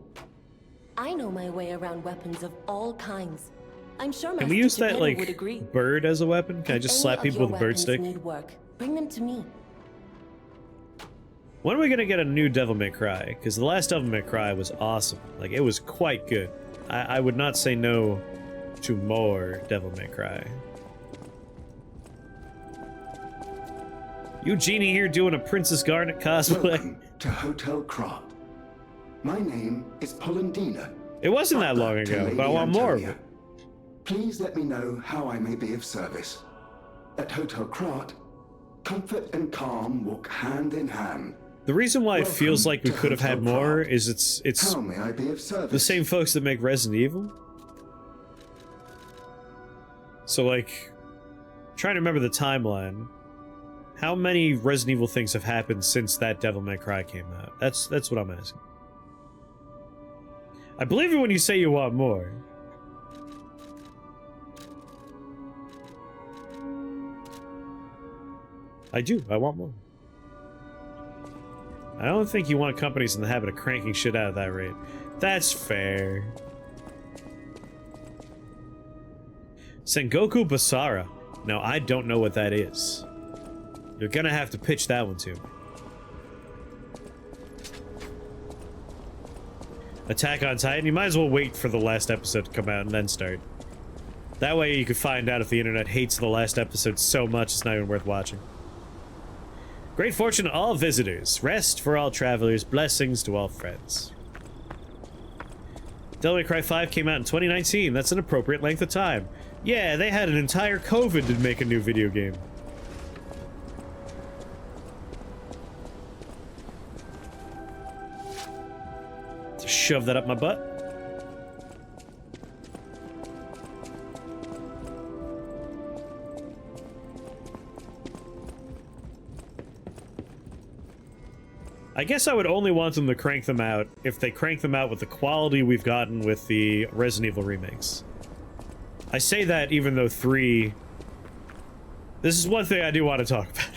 I know my way around weapons of all kinds. I'm sure Can we use Master that, Geppetto like, would agree. bird as a weapon? Can I just slap people with a bird stick? Need work. Bring them to me. When are we gonna get a new Devil May Cry? Because the last Devil May Cry was awesome. Like, it was quite good. I would not say no to more Devil May Cry. Eugenie here doing a Princess Garnet cosplay. Welcome to Hotel Krat. My name is Polendina. It wasn't that long ago, but I want more of it. Please let me know how I may be of service. At Hotel Krat, comfort and calm walk hand in hand. The reason why it feels like we could have had more is it's How may I be of service? the same folks that make Resident Evil. So, like, trying to remember the timeline. How many Resident Evil things have happened since that Devil May Cry came out? That's what I'm asking. I believe it when you say you want more. I do. I want more. I don't think you want companies in the habit of cranking shit out at that rate. That's fair. Sengoku Basara. Now, I don't know what that is. You're gonna have to pitch that one to me. Attack on Titan? You might as well wait for the last episode to come out and then start. That way you can find out if the internet hates the last episode so much it's not even worth watching. Great fortune to all visitors. Rest for all travelers. Blessings to all friends. Devil May Cry 5 came out in 2019. That's an appropriate length of time. Yeah, they had an entire COVID to make a new video game. Just shove that up my butt. I guess I would only want them to crank them out if they crank them out with the quality we've gotten with the Resident Evil remakes. I say that even though 3... This is one thing I do want to talk about.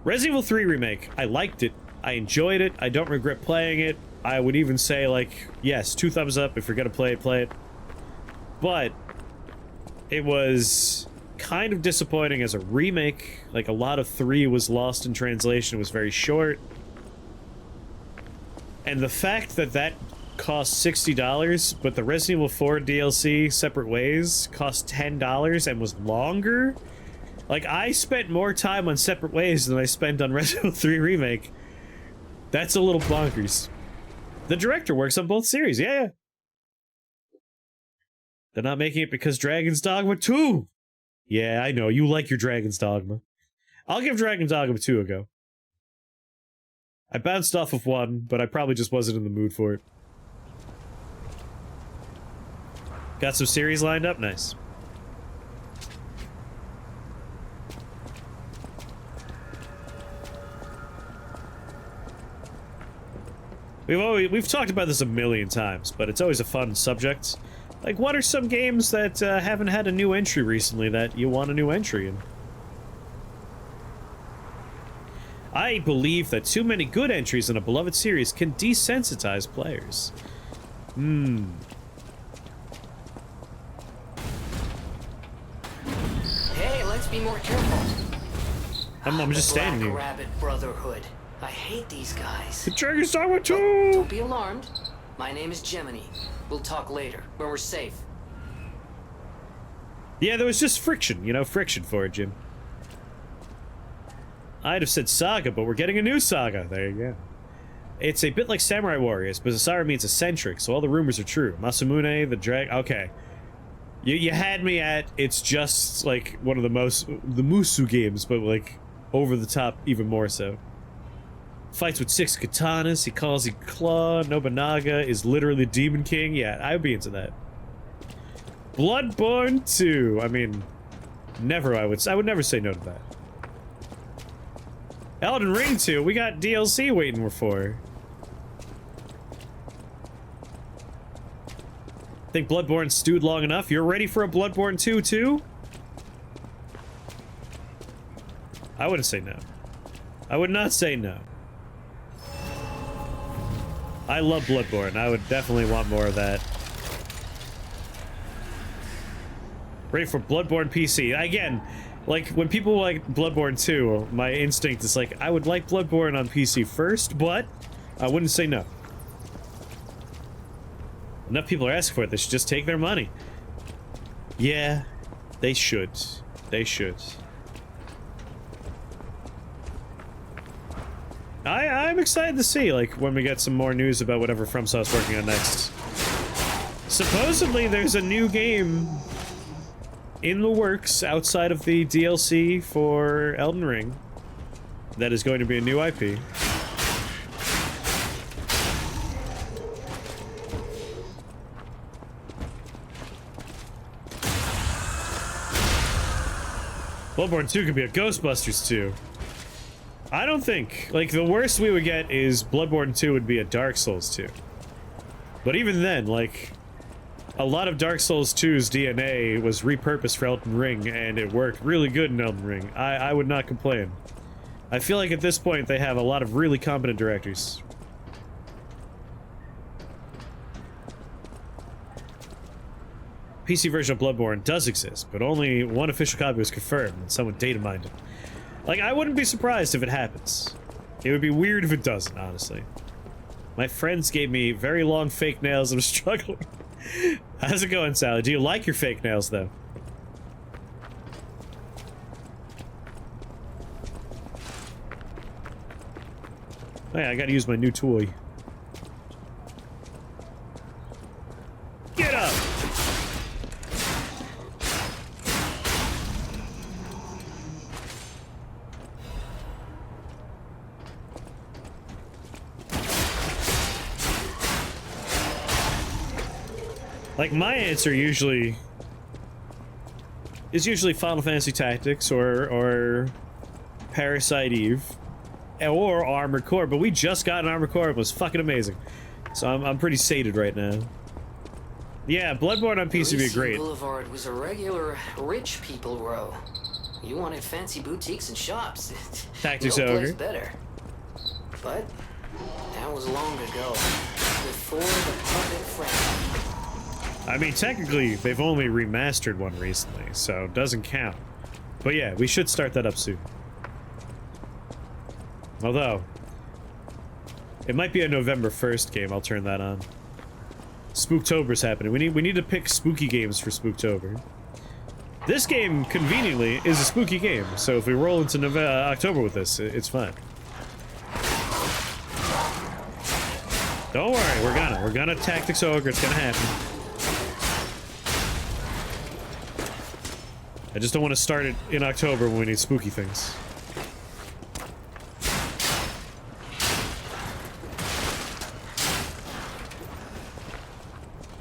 Resident Evil 3 remake. I liked it. I enjoyed it. I don't regret playing it. I would even say, like, yes, 2 thumbs up. If you're gonna play it, play it. But it was kind of disappointing as a remake. Like, a lot of 3 was lost in translation. It was very short. And the fact that that cost $60, but the Resident Evil 4 DLC Separate Ways cost $10 and was longer? Like, I spent more time on Separate Ways than I spent on Resident Evil 3 Remake. That's a little bonkers. The director works on both series, yeah. They're not making it because Dragon's Dogma 2! Yeah, I know, you like your Dragon's Dogma. I'll give Dragon's Dogma 2 a go. I bounced off of 1, but I probably just wasn't in the mood for it. Got some series lined up? Nice. We've talked about this a million times, but it's always a fun subject. Like, what are some games that haven't had a new entry recently that you want a new entry in? I believe that too many good entries in a beloved series can desensitize players. Hey, let's be more careful. I'm just standing here. Black Rabbit Brotherhood. I hate these guys. The Dragon's Dogma 2! Don't be alarmed. My name is Gemini. We'll talk later, when we're safe. Yeah, there was just friction, you know, friction for it, Jim. I'd have said Saga, but we're getting a new Saga. There you go. It's a bit like Samurai Warriors, but Zasara means eccentric, so all the rumors are true. Masamune, the drag... Okay. You had me at, it's just, like, one of the Musu games, but, like, over the top even more so. Fights with 6 katanas, he calls it Claw, Nobunaga is literally Demon King. Yeah, I would be into that. Bloodborne 2. I mean, never I would never say no to that. Elden Ring 2, we got DLC waiting for. Think Bloodborne stewed long enough? You're ready for a Bloodborne 2 too? I wouldn't say no. I would not say no. I love Bloodborne. I would definitely want more of that. Ready for Bloodborne PC. Again, like, when people like Bloodborne 2, my instinct is like, I would like Bloodborne on PC first, but I wouldn't say no. Enough people are asking for it, they should just take their money. Yeah, they should. They should. I'm excited to see, like, when we get some more news about whatever FromSoft's working on next. Supposedly, there's a new game in the works outside of the DLC for Elden Ring that is going to be a new IP. Bloodborne 2 could be a Ghostbusters 2. I don't think, like, the worst we would get is Bloodborne 2 would be a Dark Souls 2. But even then, like, a lot of Dark Souls 2's DNA was repurposed for Elden Ring, and it worked really good in Elden Ring. I would not complain. I feel like at this point they have a lot of really competent directors. PC version of Bloodborne does exist, but only one official copy was confirmed, and someone data mined it. Like, I wouldn't be surprised if it happens. It would be weird if it doesn't, honestly. My friends gave me very long fake nails and I'm struggling. How's it going, Sally? Do you like your fake nails, though? Oh yeah, I gotta use my new toy. Get up! Like, my answer usually is Final Fantasy Tactics or Parasite Eve or Armored Core, but we just got an Armored Core. It was fucking amazing. So I'm pretty sated right now. Yeah, Bloodborne on PC would be great. Boulevard was a regular rich people row. You wanted fancy boutiques and shops. Tactics no Ogre. place better. But that was long ago, before the puppet friend. I mean, technically, they've only remastered one recently, so it doesn't count. But yeah, we should start that up soon. Although, it might be a November 1st game. I'll turn that on. Spooktober's happening. We need to pick spooky games for Spooktober. This game, conveniently, is a spooky game, so if we roll into October with this, it's fine. Don't worry, we're gonna Tactics Ogre. It's gonna happen. I just don't want to start it in October when we need spooky things.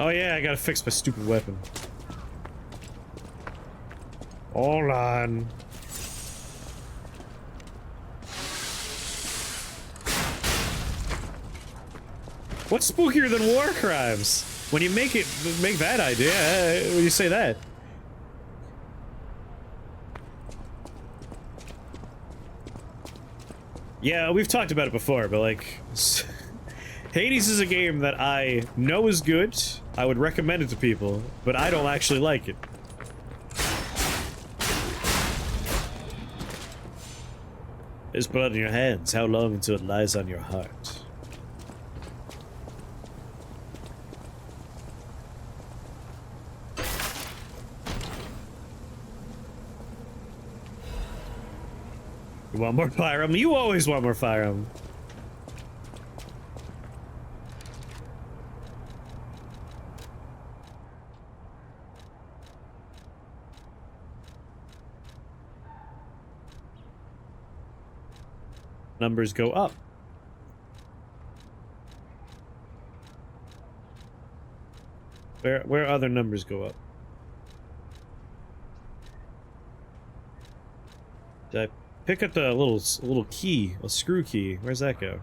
Oh yeah, I gotta fix my stupid weapon. Hold on. What's spookier than war crimes? When you make that idea, when you say that. Yeah, we've talked about it before, but like, Hades is a game that I know is good. I would recommend it to people, but I don't actually like it. There's blood in your hands. How long until it lies on your heart? You want more Fire Emblem? You always want more Fire Emblem. numbers go up. Where other numbers go up? Did I pick up the little key, a screw key? Where's that go?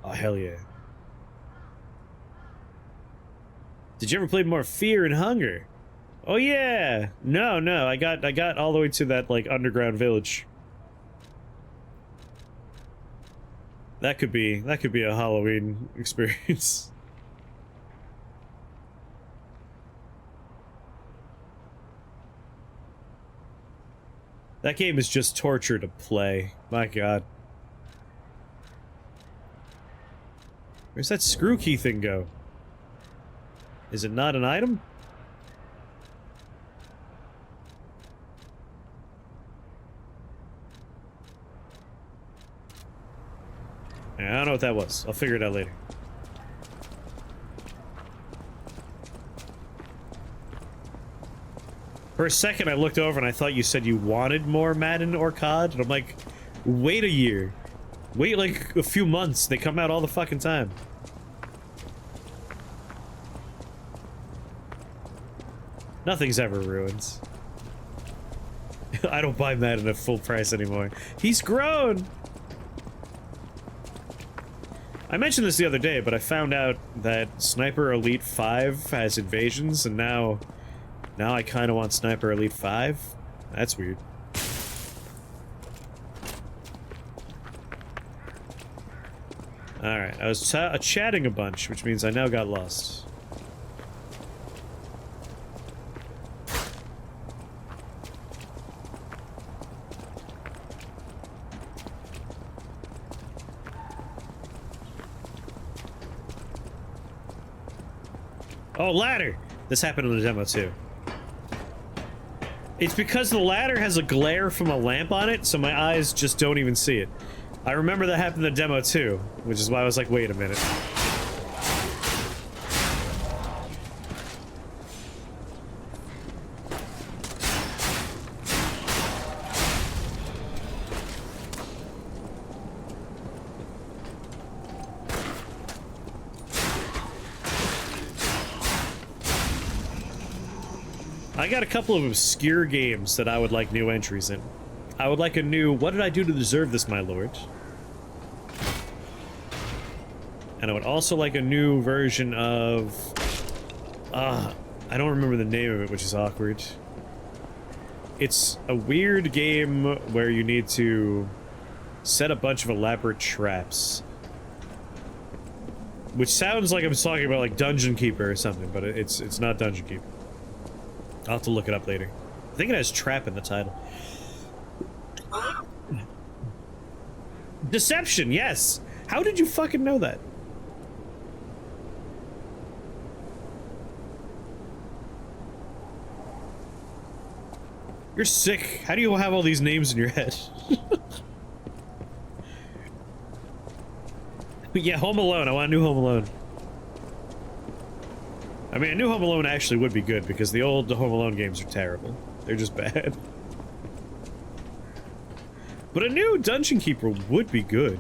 Oh hell yeah! Did you ever play more Fear and Hunger? Oh yeah! No, I got all the way to that like underground village. That could be a Halloween experience. That game is just torture to play. My god. Where's that screw key thing go? Is it not an item? I don't know what that was. I'll figure it out later. For a second, I looked over and I thought you said you wanted more Madden or COD, and I'm like, wait a year. Wait like a few months. They come out all the fucking time. Nothing's ever ruined. I don't buy Madden at full price anymore. He's grown! I mentioned this the other day, but I found out that Sniper Elite 5 has invasions, and now I kind of want Sniper Elite 5? That's weird. Alright, I was chatting a bunch, which means I now got lost. Oh, ladder! This happened in the demo, too. It's because the ladder has a glare from a lamp on it, so my eyes just don't even see it. I remember that happened in the demo, too, which is why I was like, wait a minute. I got a couple of obscure games that I would like new entries in. I would like a new, what did I do to deserve this, my lord? And I would also like a new version of... I don't remember the name of it, which is awkward. It's a weird game where you need to set a bunch of elaborate traps. Which sounds like I'm talking about like Dungeon Keeper or something, but it's not Dungeon Keeper. I'll have to look it up later. I think it has trap in the title. Deception, yes! How did you fucking know that? You're sick. How do you have all these names in your head? Yeah, Home Alone. I want a new Home Alone. I mean, a new Home Alone actually would be good, because the old Home Alone games are terrible. They're just bad. But a new Dungeon Keeper would be good.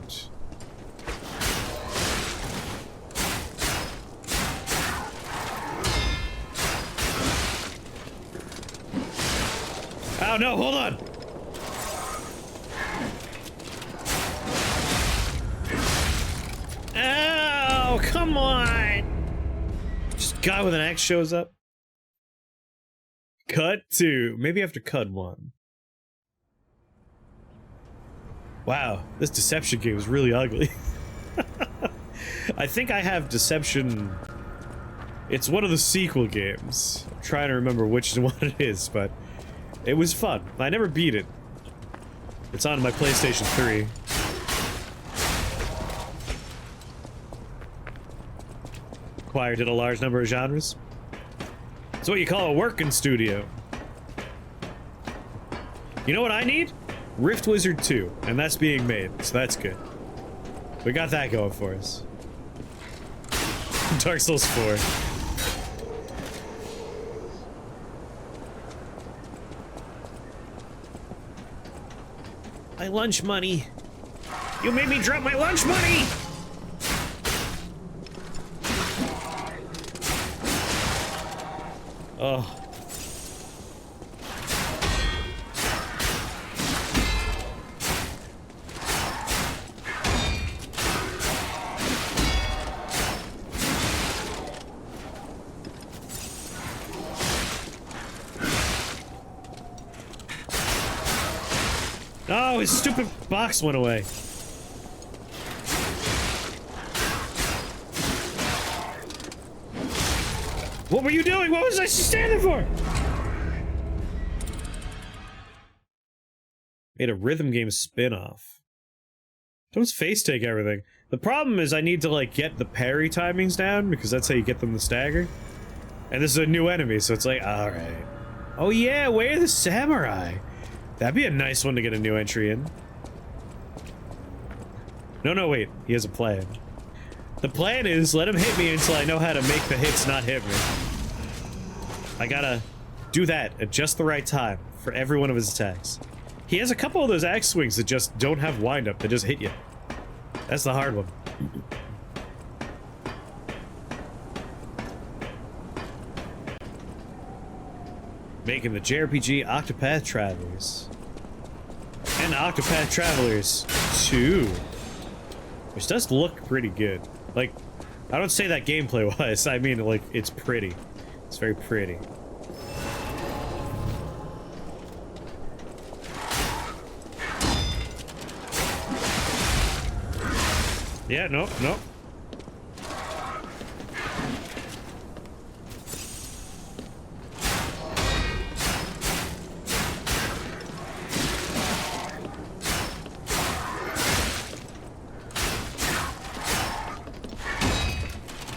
Oh no, hold on! Oh, come on! Just guy with an axe shows up. Cut 2. Maybe after cut 1. Wow, this Deception game is really ugly. I think I have Deception... It's one of the sequel games. I'm trying to remember which one it is, but... It was fun. I never beat it. It's on my PlayStation 3. Acquired in a large number of genres. It's what you call a working studio. You know what I need? Rift Wizard 2, and that's being made, so that's good. We got that going for us. Dark Souls 4. My lunch money. You made me drop my lunch money! Oh. Oh, his stupid box went away. What were you doing? What was I standing for? Made a rhythm game spin-off. Don't face take everything. The problem is I need to, like, get the parry timings down, because that's how you get them to stagger. And this is a new enemy, so it's like, alright. Oh yeah, Way of the Samurai! That'd be a nice one to get a new entry in. No, wait. He has a plan. The plan is, let him hit me until I know how to make the hits not hit me. I gotta do that at just the right time for every one of his attacks. He has a couple of those axe swings that just don't have wind-up, they just hit you. That's the hard one. Making the JRPG Octopath Travelers. And Octopath Travelers 2. Which does look pretty good. Like, I don't say that gameplay-wise, I mean, like, it's pretty. It's very pretty. Yeah, no.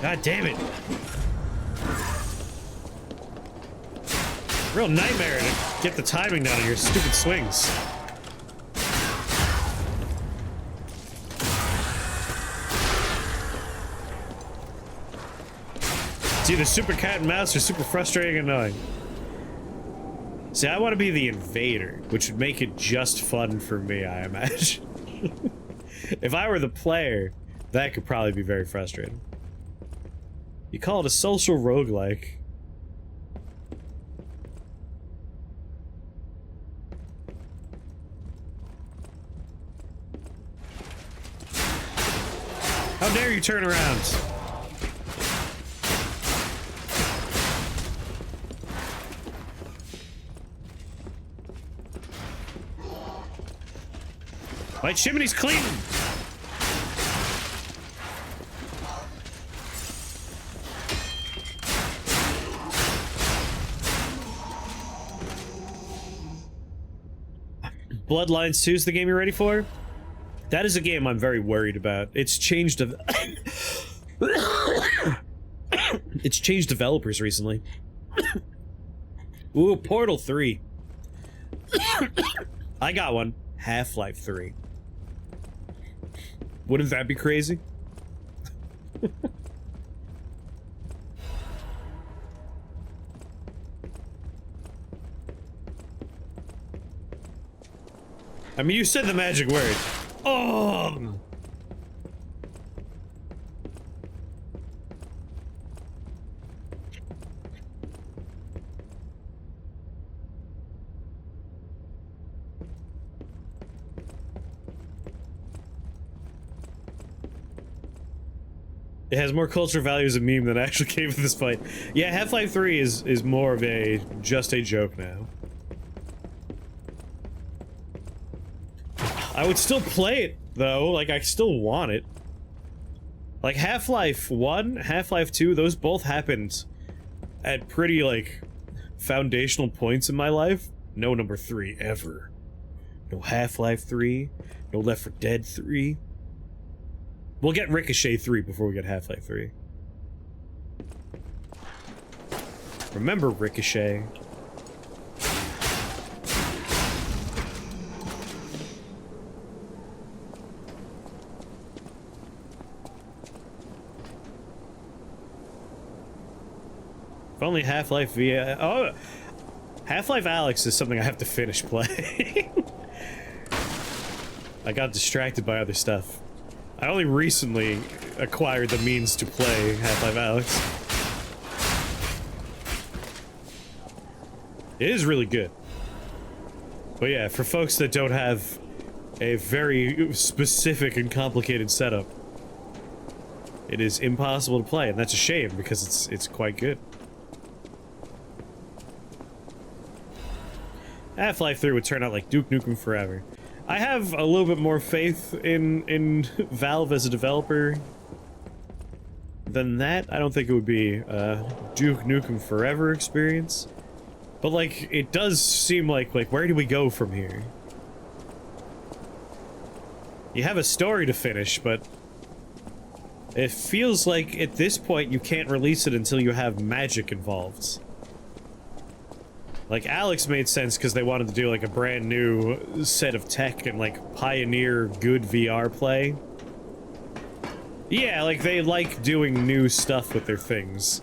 God damn it. Real nightmare to get the timing down on your stupid swings. It's either super cat and mouse or super frustrating and annoying. See, I want to be the invader, which would make it just fun for me, I imagine. If I were the player, that could probably be very frustrating. You call it a social roguelike. How dare you turn around? My chimney's clean! Bloodlines 2 is the game you're ready for? That is a game I'm very worried about. It's changed it's changed developers recently. Ooh, Portal 3. I got one. Half-Life 3. Wouldn't that be crazy? I mean, you said the magic word. Oh! It has more cultural value as a meme than I actually came to this fight. Yeah, Half-Life 3 is more of a just a joke now. I would still play it, though. Like, I still want it. Like, Half-Life 1, Half-Life 2, those both happened at pretty, like, foundational points in my life. No number 3, ever. No Half-Life 3, no Left 4 Dead 3. We'll get Ricochet 3 before we get Half-Life 3. Remember Ricochet. If only Half-Life via... Oh! Half-Life Alyx is something I have to finish playing. I got distracted by other stuff. I only recently acquired the means to play Half-Life Alyx. It is really good. But yeah, for folks that don't have a very specific and complicated setup, it is impossible to play, and that's a shame because it's quite good. Half-Life 3 would turn out like Duke Nukem Forever. I have a little bit more faith in Valve as a developer than that. I don't think it would be a Duke Nukem Forever experience. But like, it does seem like where do we go from here? You have a story to finish, but it feels like at this point you can't release it until you have magic involved. Like, Alyx made sense because they wanted to do, like, a brand new set of tech and, like, pioneer good VR play. Yeah, like, they like doing new stuff with their things.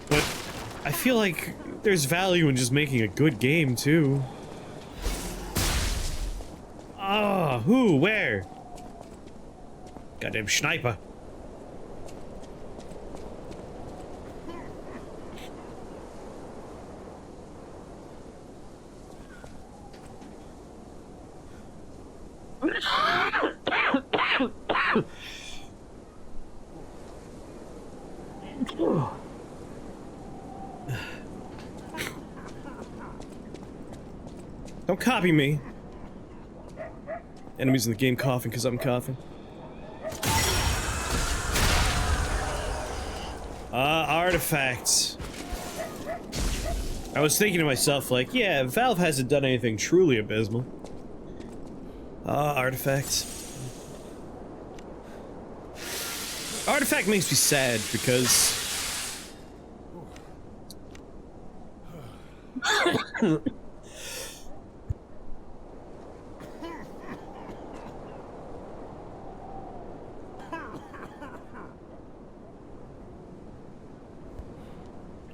But I feel like there's value in just making a good game, too. Ah, who? Where? Goddamn sniper. Don't copy me. Enemies in the game coughing because I'm coughing. Artifacts. I was thinking to myself, like, yeah, Valve hasn't done anything truly abysmal. Artifacts. Artifact makes me sad because...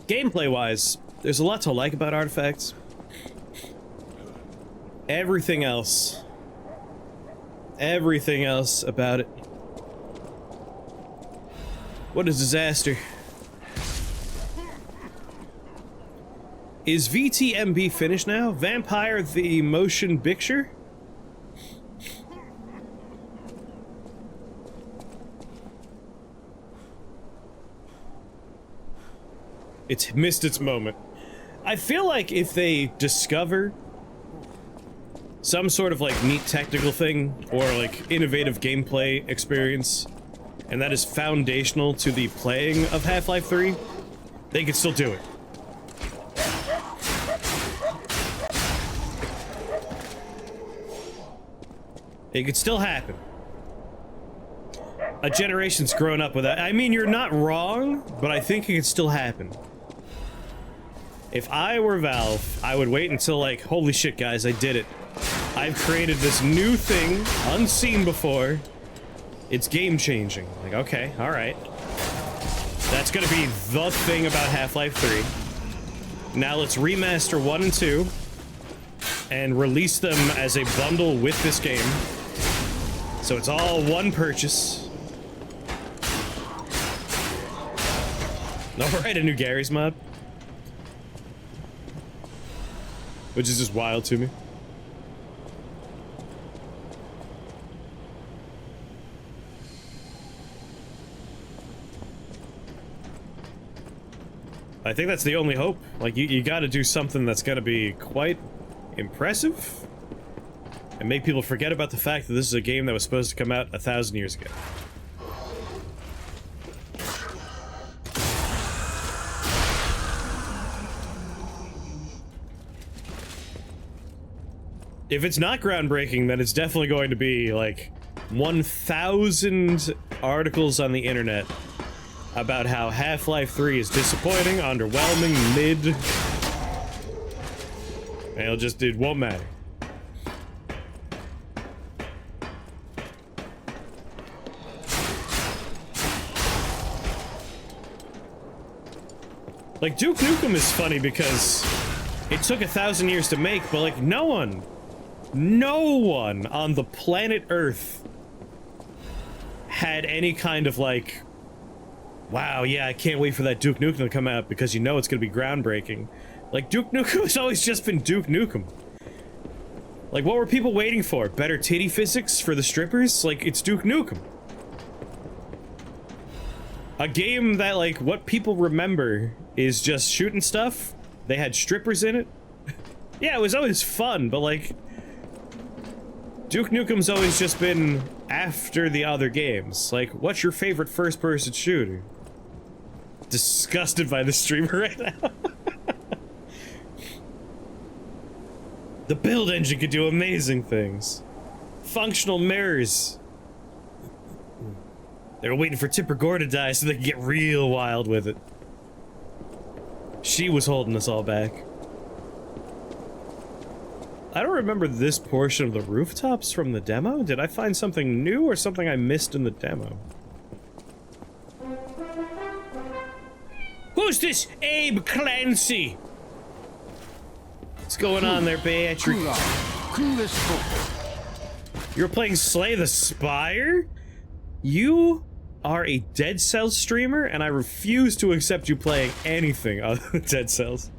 Gameplay-wise, there's a lot to like about Artifacts. Everything else about it. What a disaster. Is VTMB finished now? Vampire the Motion Picture? It's missed its moment. I feel like if they discover some sort of like neat technical thing or like innovative gameplay experience, and that is foundational to the playing of Half-Life 3, they could still do it. It could still happen. A generation's grown up with that. I mean, you're not wrong, but I think it could still happen. If I were Valve, I would wait until, like, holy shit, guys, I did it. I've created this new thing, unseen before. It's game-changing. Like, okay, alright. That's gonna be the thing about Half-Life 3. Now let's remaster 1 and 2, and release them as a bundle with this game. So it's all one purchase. Alright, a new Gary's mod. Which is just wild to me. I think that's the only hope. Like, you gotta do something that's gonna be quite impressive and make people forget about the fact that this is a game that was supposed to come out 1,000 years ago. If it's not groundbreaking, then it's definitely going to be, like, 1,000 articles on the internet about how Half-Life 3 is disappointing, underwhelming, mid. And it won't matter. Like, Duke Nukem is funny because it took 1,000 years to make, but, like, no one no one on the planet Earth had any kind of like, wow, yeah, I can't wait for that Duke Nukem to come out because you know it's gonna be groundbreaking. Like, Duke Nukem has always just been Duke Nukem. Like, what were people waiting for? Better titty physics for the strippers? Like, it's Duke Nukem. A game that, like, what people remember is just shooting stuff. They had strippers in it. Yeah, it was always fun, but, like, Duke Nukem's always just been after the other games. Like, what's your favorite first-person shooter? Disgusted by the streamer right now. The build engine could do amazing things. Functional mirrors. They were waiting for Tipper Gore to die so they could get real wild with it. She was holding us all back. I don't remember this portion of the rooftops from the demo. Did I find something new or something I missed in the demo? Who's this Abe Clancy? What's going on there, Patrick? You're playing Slay the Spire? You are a Dead Cells streamer, and I refuse to accept you playing anything other than Dead Cells.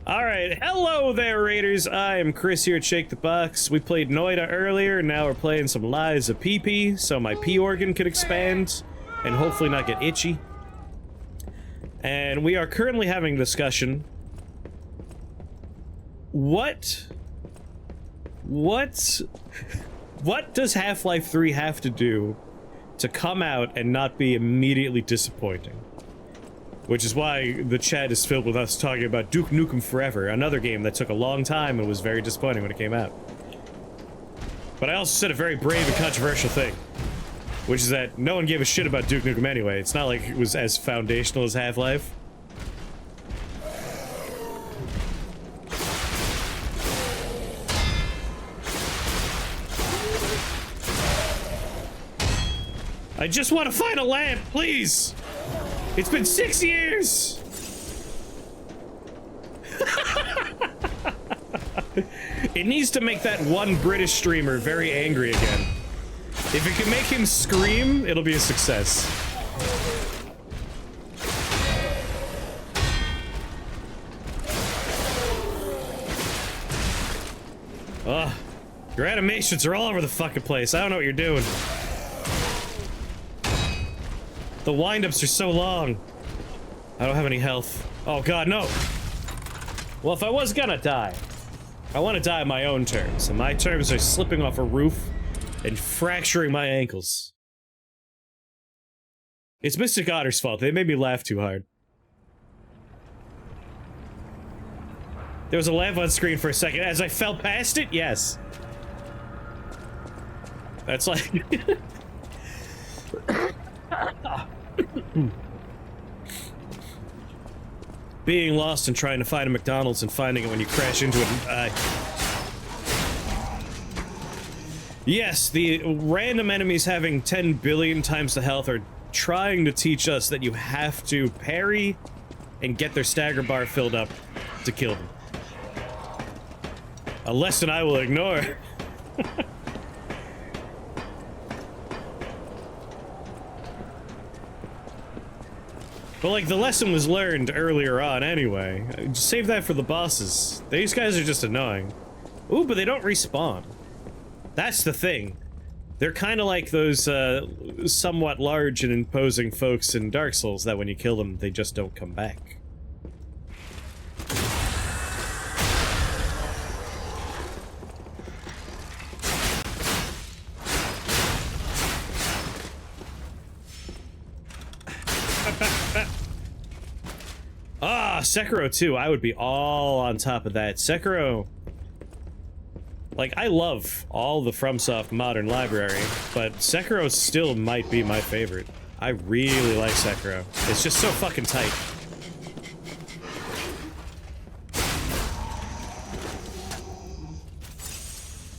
Alright, hello there, Raiders. I am Chris here at Shake the Box. We played Noida earlier, and now we're playing some Lies of PP, so my P organ can expand, and hopefully not get itchy. And we are currently having a discussion. What does Half-Life 3 have to do to come out and not be immediately disappointing? Which is why the chat is filled with us talking about Duke Nukem Forever, another game that took a long time and was very disappointing when it came out. But I also said a very brave and controversial thing, which is that no one gave a shit about Duke Nukem anyway. It's not like it was as foundational as Half-Life. I just want to find a lamp, please! It's been 6 years! It needs to make that one British streamer very angry again. If it can make him scream, it'll be a success. Ugh. Your animations are all over the fucking place. I don't know what you're doing. The wind-ups are so long. I don't have any health. Oh god, no! Well, if I was gonna die, I want to die on my own terms, and my terms are slipping off a roof and fracturing my ankles. It's Mr. Otter's fault. They made me laugh too hard. There was a lamp on screen for a second. As I fell past it, yes. That's like... Being lost and trying to find a McDonald's and finding it when you crash into it. Yes, the random enemies having 10 billion times the health are trying to teach us that you have to parry and get their stagger bar filled up to kill them. A lesson I will ignore. But, like, the lesson was learned earlier on anyway. Just save that for the bosses. These guys are just annoying. Ooh, but they don't respawn. That's the thing. They're kind of like those, somewhat large and imposing folks in Dark Souls that when you kill them, they just don't come back. Ah, Sekiro 2, I would be all on top of that. Sekiro... Like, I love all the FromSoft modern library, but Sekiro still might be my favorite. I really like Sekiro. It's just so fucking tight.